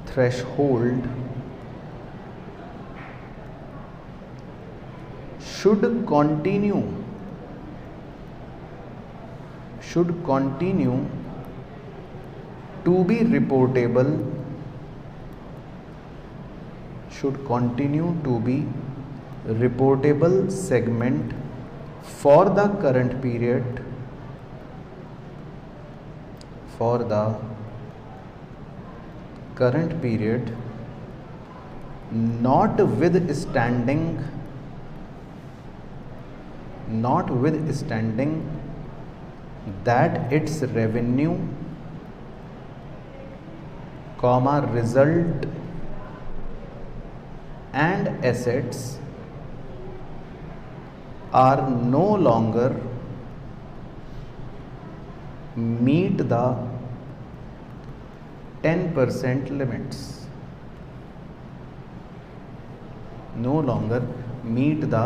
threshold should continue to be reportable, segment for the current period, notwithstanding that its revenue, result and assets are no longer meet the 10% limits. No longer meet the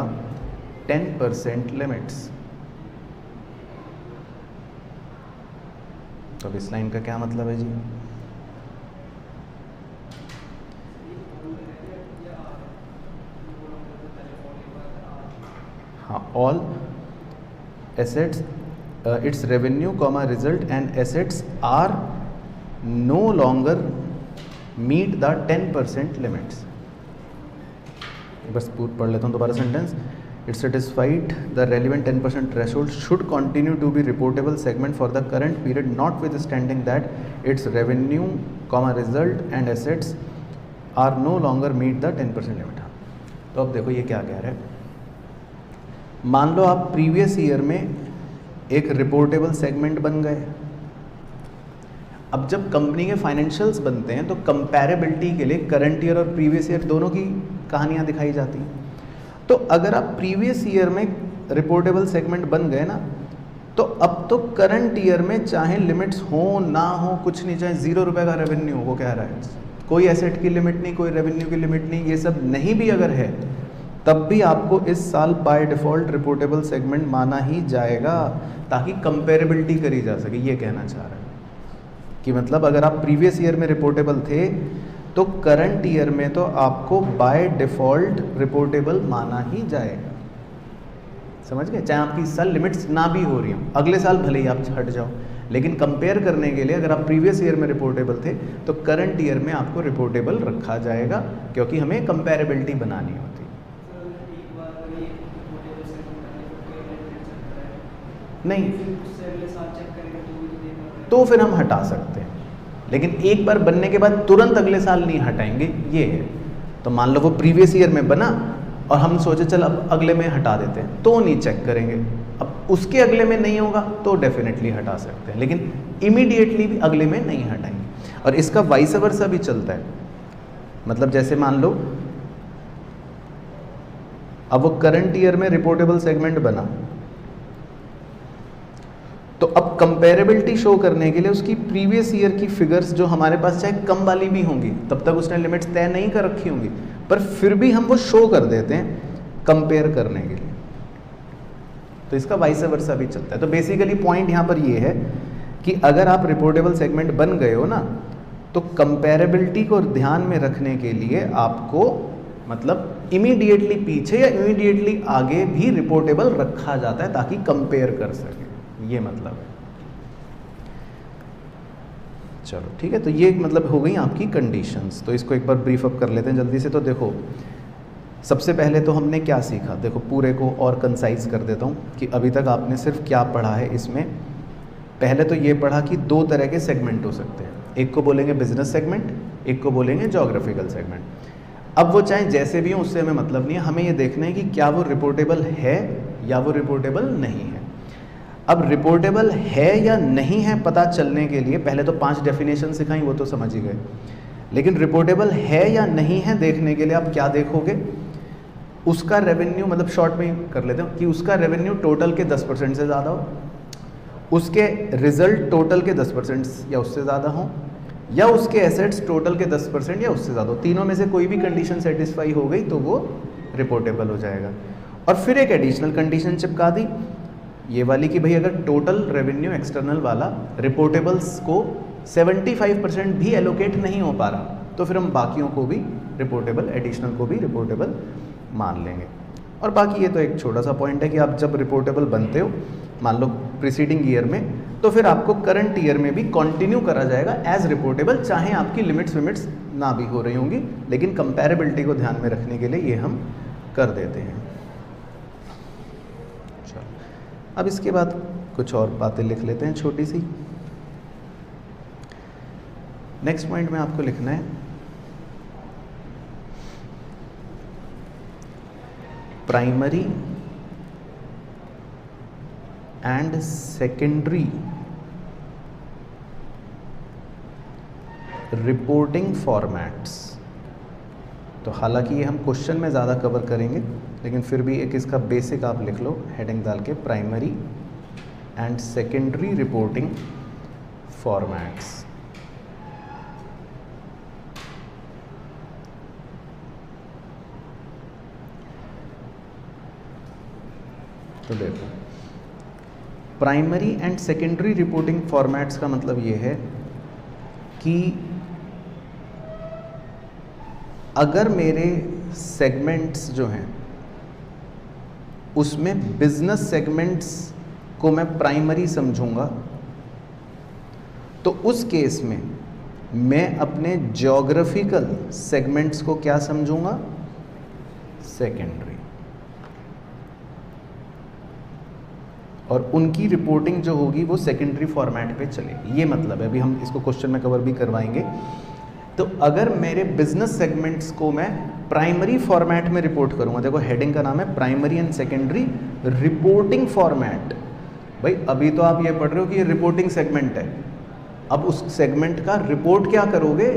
10% limits. तो अब इस line का क्या मतलब है जी? हाँ, all assets, its revenue, result and assets are no longer meet the 10% limits. बस पढ़ लेता हूँ दोबारा sentence. It satisfied the relevant 10% threshold should continue to be reportable segment for the current period, notwithstanding that its revenue, result and assets are no longer meet the 10% limit. तो अब देखो ये क्या कह रहा है। मान लो आप प्रीवियस ईयर में एक रिपोर्टेबल सेगमेंट बन गए। अब जब कंपनी के फाइनेंशियल्स बनते हैं तो कंपैरेबिलिटी के लिए करंट ईयर और प्रीवियस ईयर दोनों की कहानियाँ दिखाई जाती हैं। तो अगर आप प्रीवियस ईयर में रिपोर्टेबल सेगमेंट बन गए ना, तो अब तो करंट ईयर में चाहे लिमिट्स हो ना हो कुछ नहीं, चाहे 0 रुपये का रेवेन्यू हो, वो कह रहा है कोई एसेट की लिमिट नहीं, कोई रेवेन्यू की लिमिट नहीं, ये सब नहीं भी अगर है तब भी आपको इस साल बाय डिफ़ॉल्ट रिपोर्टेबल सेगमेंट माना ही जाएगा, ताकि कंपेरेबिलिटी करी जा सके। ये कहना चाह रहा है कि मतलब अगर आप प्रीवियस ईयर में रिपोर्टेबल थे तो करंट ईयर में तो आपको बाय डिफ़ॉल्ट रिपोर्टेबल माना ही जाएगा। समझ गए? चाहे आपकी इस साल लिमिट्स ना भी हो रही हो, अगले साल भले ही आप हट जाओ, लेकिन कंपेयर करने के लिए अगर आप प्रीवियस ईयर में रिपोर्टेबल थे तो करंट ईयर में आपको रिपोर्टेबल रखा जाएगा, क्योंकि हमें कंपेरेबिलिटी बनानी होती है। नहीं तो फिर हम हटा सकते हैं, लेकिन एक बार बनने के बाद तुरंत अगले साल नहीं हटाएंगे, ये है। तो मान लो वो प्रीवियस ईयर में बना और हम सोचे चल अब अगले में हटा देते हैं, तो नहीं चेक करेंगे। अब उसके अगले में नहीं होगा तो डेफिनेटली हटा सकते हैं, लेकिन इमीडिएटली भी अगले में नहीं हटाएंगे। और इसका वाइस वर्सा भी चलता है, मतलब जैसे मान लो अब वो करंट ईयर में रिपोर्टेबल सेगमेंट बना, तो अब कंपेरेबिलिटी शो करने के लिए उसकी प्रीवियस ईयर की फिगर्स जो हमारे पास चाहे कम वाली भी होंगी, तब तक उसने लिमिट्स तय नहीं कर रखी होंगी, पर फिर भी हम वो शो कर देते हैं कंपेयर करने के लिए। तो इसका वाइस वर्सा भी चलता है। तो बेसिकली पॉइंट यहाँ पर ये है कि अगर आप रिपोर्टेबल सेगमेंट बन गए हो ना, तो कंपेरेबिलिटी को ध्यान में रखने के लिए आपको मतलब इमीडिएटली पीछे या इमीडिएटली आगे भी रिपोर्टेबल रखा जाता है ताकि कंपेयर कर सके, ये मतलब है। चलो ठीक है, तो ये मतलब हो गई आपकी कंडीशंस। तो इसको एक बार ब्रीफ अप कर लेते हैं जल्दी से। तो देखो सबसे पहले तो हमने क्या सीखा, देखो पूरे को और कंसाइज कर देता हूँ कि अभी तक आपने सिर्फ क्या पढ़ा है इसमें। पहले तो ये पढ़ा कि दो तरह के सेगमेंट हो सकते हैं, एक को बोलेंगे बिजनेस सेगमेंट, एक को बोलेंगे ज्योग्राफिकल सेगमेंट। अब वो चाहे जैसे भी हो उससे हमें मतलब नहीं है, हमें ये देखना है कि क्या वो रिपोर्टेबल है या वो रिपोर्टेबल नहीं है। अब रिपोर्टेबल है या नहीं है पता चलने के लिए पहले तो 5 डेफिनेशन सिखाई, वो तो समझ ही गए, लेकिन रिपोर्टेबल है या नहीं है देखने के लिए आप क्या देखोगे, उसका रेवेन्यू, मतलब शॉर्ट में ही कर लेते हो कि उसका रेवेन्यू टोटल के 10% से ज़्यादा हो, उसके रिजल्ट टोटल के 10% या उससे ज़्यादा हो, या उसके एसेट्स टोटल के 10% या उससे ज़्यादा हो। तीनों में से कोई भी कंडीशन सेटिस्फाई हो गई तो वो रिपोर्टेबल हो जाएगा। और फिर एक एडिशनल कंडीशन चिपका दी ये वाली कि भाई अगर टोटल रेवेन्यू एक्सटर्नल वाला रिपोर्टेबल्स को 75% भी एलोकेट नहीं हो पा रहा, तो फिर हम बाकियों को भी रिपोर्टेबल, एडिशनल को भी रिपोर्टेबल मान लेंगे। और बाकी ये तो एक छोटा सा पॉइंट है कि आप जब रिपोर्टेबल बनते हो मान लो प्रीसीडिंग ईयर में, तो फिर आपको करंट ईयर में भी कंटिन्यू करा जाएगा एज रिपोर्टेबल, चाहे आपकी लिमिट्स विमिट्स ना भी हो रही होंगी, लेकिन कंपैरेबिलिटी को ध्यान में रखने के लिए ये हम कर देते हैं। चलो अब इसके बाद कुछ और बातें लिख लेते हैं छोटी सी। नेक्स्ट पॉइंट में आपको लिखना है primary and secondary reporting formats. तो हालांकि ये हम क्वेश्चन में ज़्यादा कवर करेंगे, लेकिन फिर भी एक इसका बेसिक आप लिख लो हेडिंग डाल के, primary and secondary reporting formats. तो देखो primary and secondary reporting formats का मतलब ये है कि अगर मेरे सेगमेंट्स जो हैं उसमें बिजनेस सेगमेंट्स को मैं प्राइमरी समझूंगा, तो उस केस में मैं अपने ज्योग्राफिकल सेगमेंट्स को क्या समझूंगा, सेकेंडरी। और उनकी रिपोर्टिंग जो होगी वो सेकेंडरी फॉर्मेट पे चलेगी। ये मतलब है, अभी हम इसको क्वेश्चन में कवर भी करवाएंगे। तो अगर मेरे बिजनेस सेगमेंट्स को मैं प्राइमरी फॉर्मेट में रिपोर्ट करूंगा, देखो हेडिंग का नाम है primary and secondary reporting format. भाई अभी तो आप ये पढ़ रहे हो कि ये रिपोर्टिंग सेगमेंट है, अब उस सेगमेंट का रिपोर्ट क्या करोगे।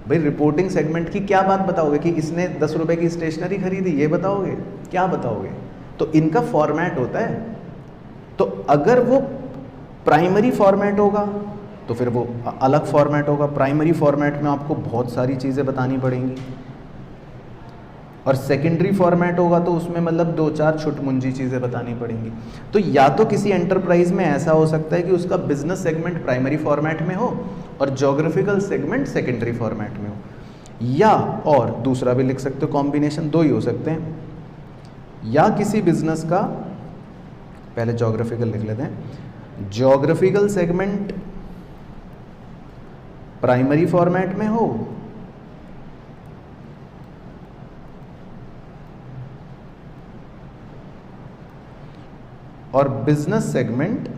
भाई रिपोर्टिंग सेगमेंट की क्या बात बताओगे कि इसने 10 रुपए की स्टेशनरी खरीदी, ये बताओगे, क्या बताओगे। तो इनका फॉर्मेट होता है। तो अगर वो प्राइमरी फॉर्मेट होगा तो फिर वो अलग फॉर्मेट होगा। प्राइमरी फॉर्मेट में आपको बहुत सारी चीज़ें बतानी पड़ेंगी, और सेकेंडरी फॉर्मेट होगा तो उसमें मतलब 2-4 छुटमुंजी चीज़ें बतानी पड़ेंगी। तो या तो किसी एंटरप्राइज में ऐसा हो सकता है कि उसका बिजनेस सेगमेंट प्राइमरी फॉर्मेट में हो और ज्योग्राफिकल सेगमेंट सेकेंडरी फॉर्मेट में हो, या और दूसरा भी लिख सकते हो, कॉम्बिनेशन 2 ही हो सकते हैं। या किसी बिजनेस का, पहले ज्योग्राफिकल लिख लेते हैं, ज्योग्राफिकल सेगमेंट प्राइमरी फॉर्मेट में हो और बिजनेस सेगमेंट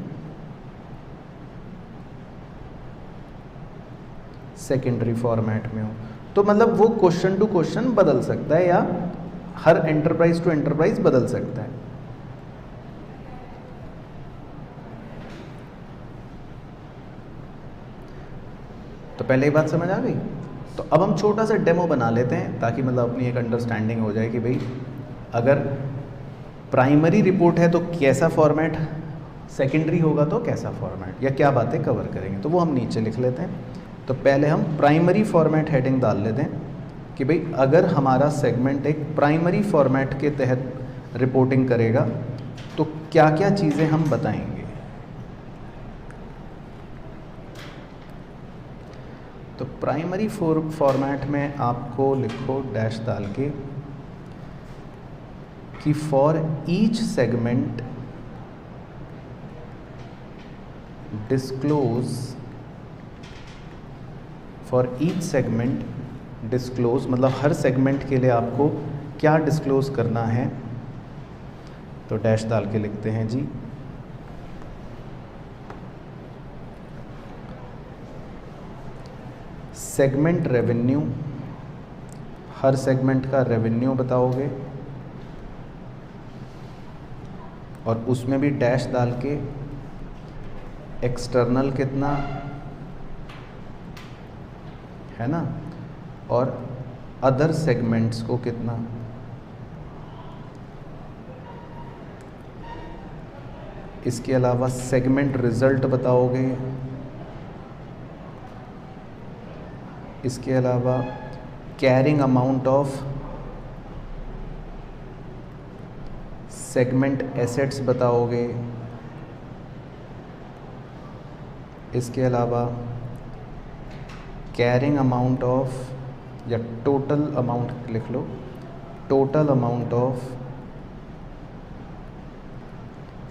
सेकेंडरी फॉर्मेट में हो। तो मतलब वो क्वेश्चन टू क्वेश्चन बदल सकता है या हर एंटरप्राइज टू एंटरप्राइज बदल सकता है। तो पहले ही बात समझ आ गई। तो अब हम छोटा सा डेमो बना लेते हैं ताकि मतलब अपनी एक अंडरस्टैंडिंग हो जाए कि भाई अगर प्राइमरी रिपोर्ट है तो कैसा फॉर्मेट, सेकेंडरी होगा तो कैसा फॉर्मेट, या क्या बातें कवर करेंगे। तो वो हम नीचे लिख लेते हैं। तो पहले हम प्राइमरी फॉर्मेट हेडिंग डाल लेते हैं कि भाई अगर हमारा सेगमेंट एक प्राइमरी फॉर्मेट के तहत रिपोर्टिंग करेगा तो क्या क्या चीज़ें हम बताएंगे। तो प्राइमरी फॉर्मेट में आपको लिखो डैश डाल के कि for each segment disclose, for each segment disclose मतलब हर सेगमेंट के लिए आपको क्या डिस्क्लोज करना है। तो डैश डाल के लिखते हैं जी सेगमेंट रेवेन्यू, हर सेगमेंट का रेवेन्यू बताओगे और उसमें भी डैश डाल के एक्सटर्नल कितना है ना, और अदर सेगमेंट्स को कितना। इसके अलावा सेगमेंट रिजल्ट बताओगे। इसके अलावा carrying amount of segment assets बताओगे। इसके अलावा कैरिंग अमाउंट ऑफ, या टोटल अमाउंट लिख लो, total amount of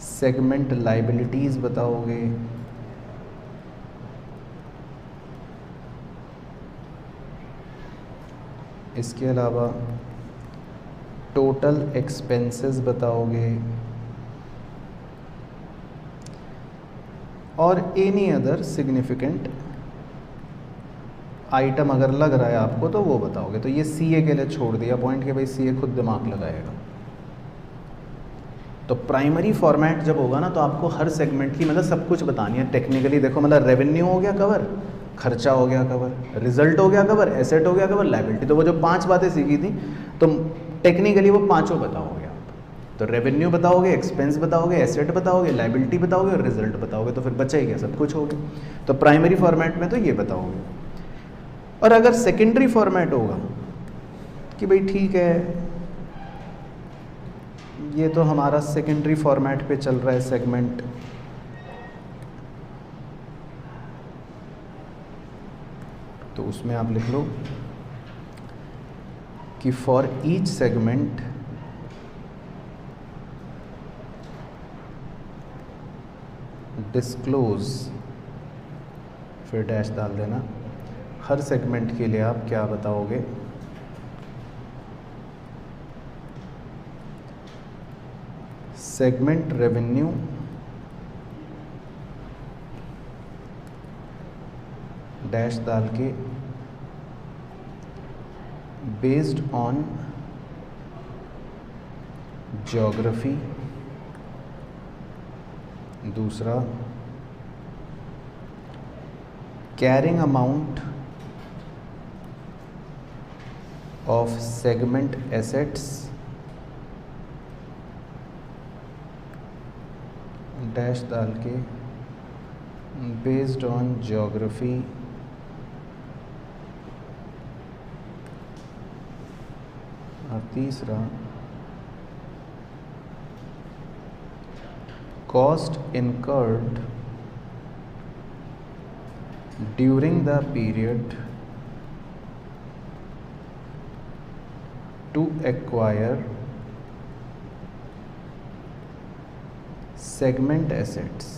segment liabilities बताओगे। इसके अलावा टोटल एक्सपेंसेस बताओगे और एनी अदर सिग्निफिकेंट आइटम अगर लग रहा है आपको तो वो बताओगे। तो ये सीए के लिए छोड़ दिया पॉइंट कि भाई सीए खुद दिमाग लगाएगा। तो प्राइमरी फॉर्मेट जब होगा ना तो आपको हर सेगमेंट की मतलब सब कुछ बतानी है टेक्निकली। देखो मतलब रेवेन्यू हो गया कवर, खर्चा हो गया कवर, रिजल्ट हो गया कवर, एसेट हो गया कवर, लायबिलिटी। तो वो जो 5 बातें सीखी थी तो टेक्निकली वो 5 बताओगे आप। तो रेवेन्यू बताओगे, एक्सपेंस बताओगे, एसेट बताओगे, लायबिलिटी बताओगे और रिजल्ट बताओगे। तो फिर बचा ही क्या, सब कुछ हो गया। तो प्राइमरी फॉर्मेट में तो ये बताओगे। और अगर सेकेंडरी फॉर्मेट होगा कि भाई ठीक है ये तो हमारा सेकेंडरी फॉर्मेट पे चल रहा है सेगमेंट, तो उसमें आप लिख लो कि फॉर ईच सेगमेंट डिस्क्लोज, फिर डैश डाल देना। हर सेगमेंट के लिए आप क्या बताओगे। सेगमेंट रेवेन्यू डैश डाल के बेस्ड ऑन ज्योग्राफी। दूसरा carrying amount of segment assets dash डाल के बेस्ड ऑन ज्योग्राफी। और तीसरा cost incurred during the period to acquire segment assets.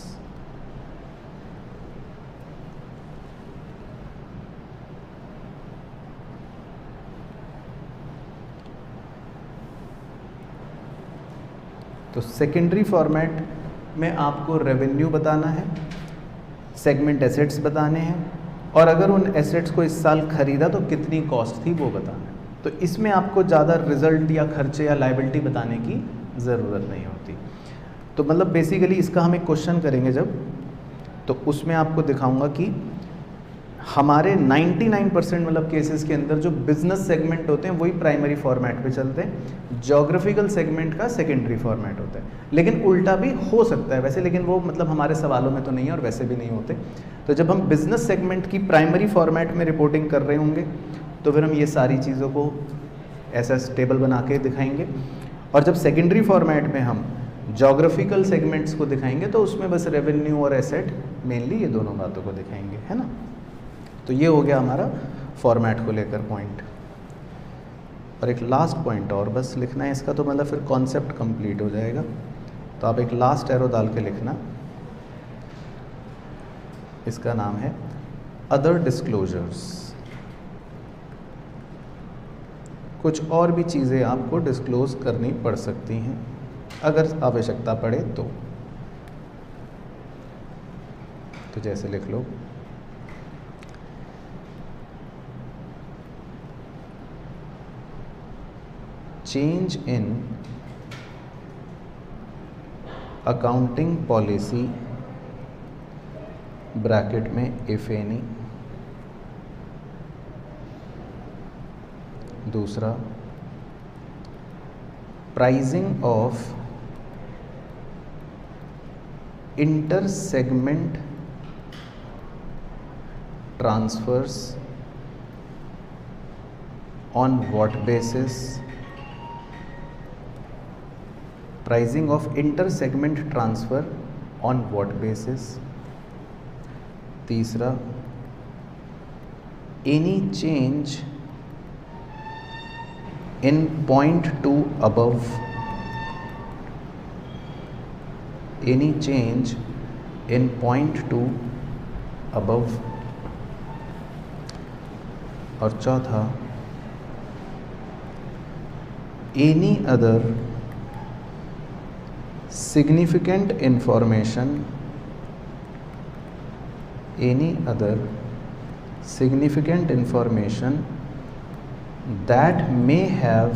तो सेकेंडरी फॉर्मेट में आपको रेवेन्यू बताना है, सेगमेंट एसेट्स बताने हैं और अगर उन एसेट्स को इस साल खरीदा तो कितनी कॉस्ट थी वो बताना है। तो इसमें आपको ज़्यादा रिजल्ट या खर्चे या लायबिलिटी बताने की ज़रूरत नहीं होती। तो मतलब बेसिकली इसका हम एक क्वेश्चन करेंगे जब, तो उसमें आपको दिखाऊंगा कि हमारे 99% मतलब केसेस के अंदर जो बिजनेस सेगमेंट होते हैं वही प्राइमरी फॉर्मेट पे चलते हैं, ज्योग्राफिकल सेगमेंट का सेकेंडरी फॉर्मेट होता है। लेकिन उल्टा भी हो सकता है वैसे, लेकिन वो मतलब हमारे सवालों में तो नहीं है और वैसे भी नहीं होते। तो जब हम बिजनेस सेगमेंट की प्राइमरी फॉर्मेट में रिपोर्टिंग कर रहे होंगे तो फिर हम ये सारी चीज़ों को ऐसा टेबल बना के दिखाएंगे, और जब सेकेंडरी फॉर्मेट में हम ज्योग्राफिकल सेगमेंट्स को दिखाएंगे तो उसमें बस रेवेन्यू और एसेट मेनली ये दोनों बातों को दिखाएंगे, है ना। तो ये हो गया हमारा फॉर्मेट को लेकर पॉइंट। और एक लास्ट पॉइंट और बस लिखना है इसका, तो मतलब फिर कॉन्सेप्ट कंप्लीट हो जाएगा। तो आप एक लास्ट एरो डाल के लिखना, इसका नाम है अदर डिस्क्लोजर्स। कुछ और भी चीज़ें आपको डिस्क्लोज करनी पड़ सकती हैं अगर आवश्यकता पड़े तो जैसे लिख लो change in accounting policy bracket में इफ एनी। दूसरा, pricing of inter segment transfers on what basis. Pricing of inter segment transfer on what basis. तीसरा, any change in point 2 above, any change in point 2 above। और चौथा, any other significant information, any other significant information that may have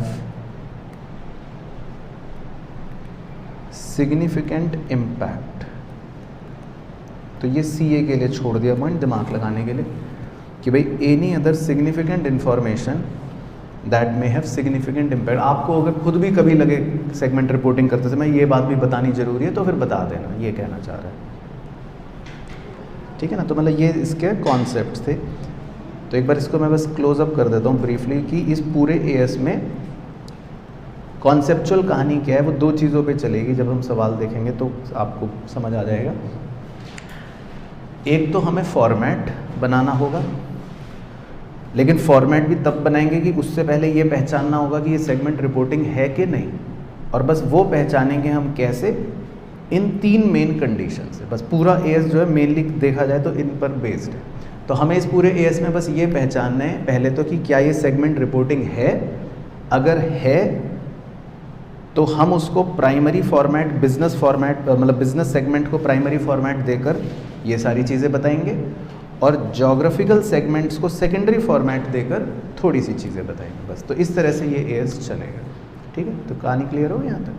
significant impact। तो ये CA के लिए छोड़ दिया point दिमाग लगाने के लिए कि भाई any other significant information that may have significant impact. आपको अगर खुद भी कभी लगे सेगमेंट रिपोर्टिंग करते समय ये बात भी बतानी जरूरी है तो फिर बता देना, ये कहना चाह रहा है, ठीक है ना। तो मतलब ये इसके कॉन्सेप्ट्स थे। तो एक बार इसको मैं बस क्लोज अप कर देता हूँ ब्रीफली कि इस पूरे एएस में कॉन्सेप्चुअल कहानी क्या है वो दो चीज़ों पे चलेगी। जब हम सवाल देखेंगे तो आपको समझ आ जाएगा। एक तो हमें फॉर्मेट बनाना होगा, लेकिन फॉर्मेट भी तब बनाएंगे कि उससे पहले ये पहचानना होगा कि ये सेगमेंट रिपोर्टिंग है कि नहीं, और बस वो पहचानेंगे हम कैसे, इन तीन मेन कंडीशन से। बस पूरा एएस जो है मेनली देखा जाए तो इन पर बेस्ड है। तो हमें इस पूरे एएस में बस ये पहचानना है पहले तो कि क्या ये सेगमेंट रिपोर्टिंग है। अगर है तो हम उसको प्राइमरी फॉर्मेट, बिजनेस फॉर्मेट, मतलब बिजनेस सेगमेंट को प्राइमरी फॉर्मेट देकर ये सारी चीज़ें बताएंगे, और ज्योग्राफिकल सेगमेंट्स को सेकेंडरी फॉर्मेट देकर थोड़ी सी चीज़ें बताएंगे। बस तो इस तरह से ये एएस चलेगा, ठीक है। तो कहानी क्लियर हो यहाँ तक।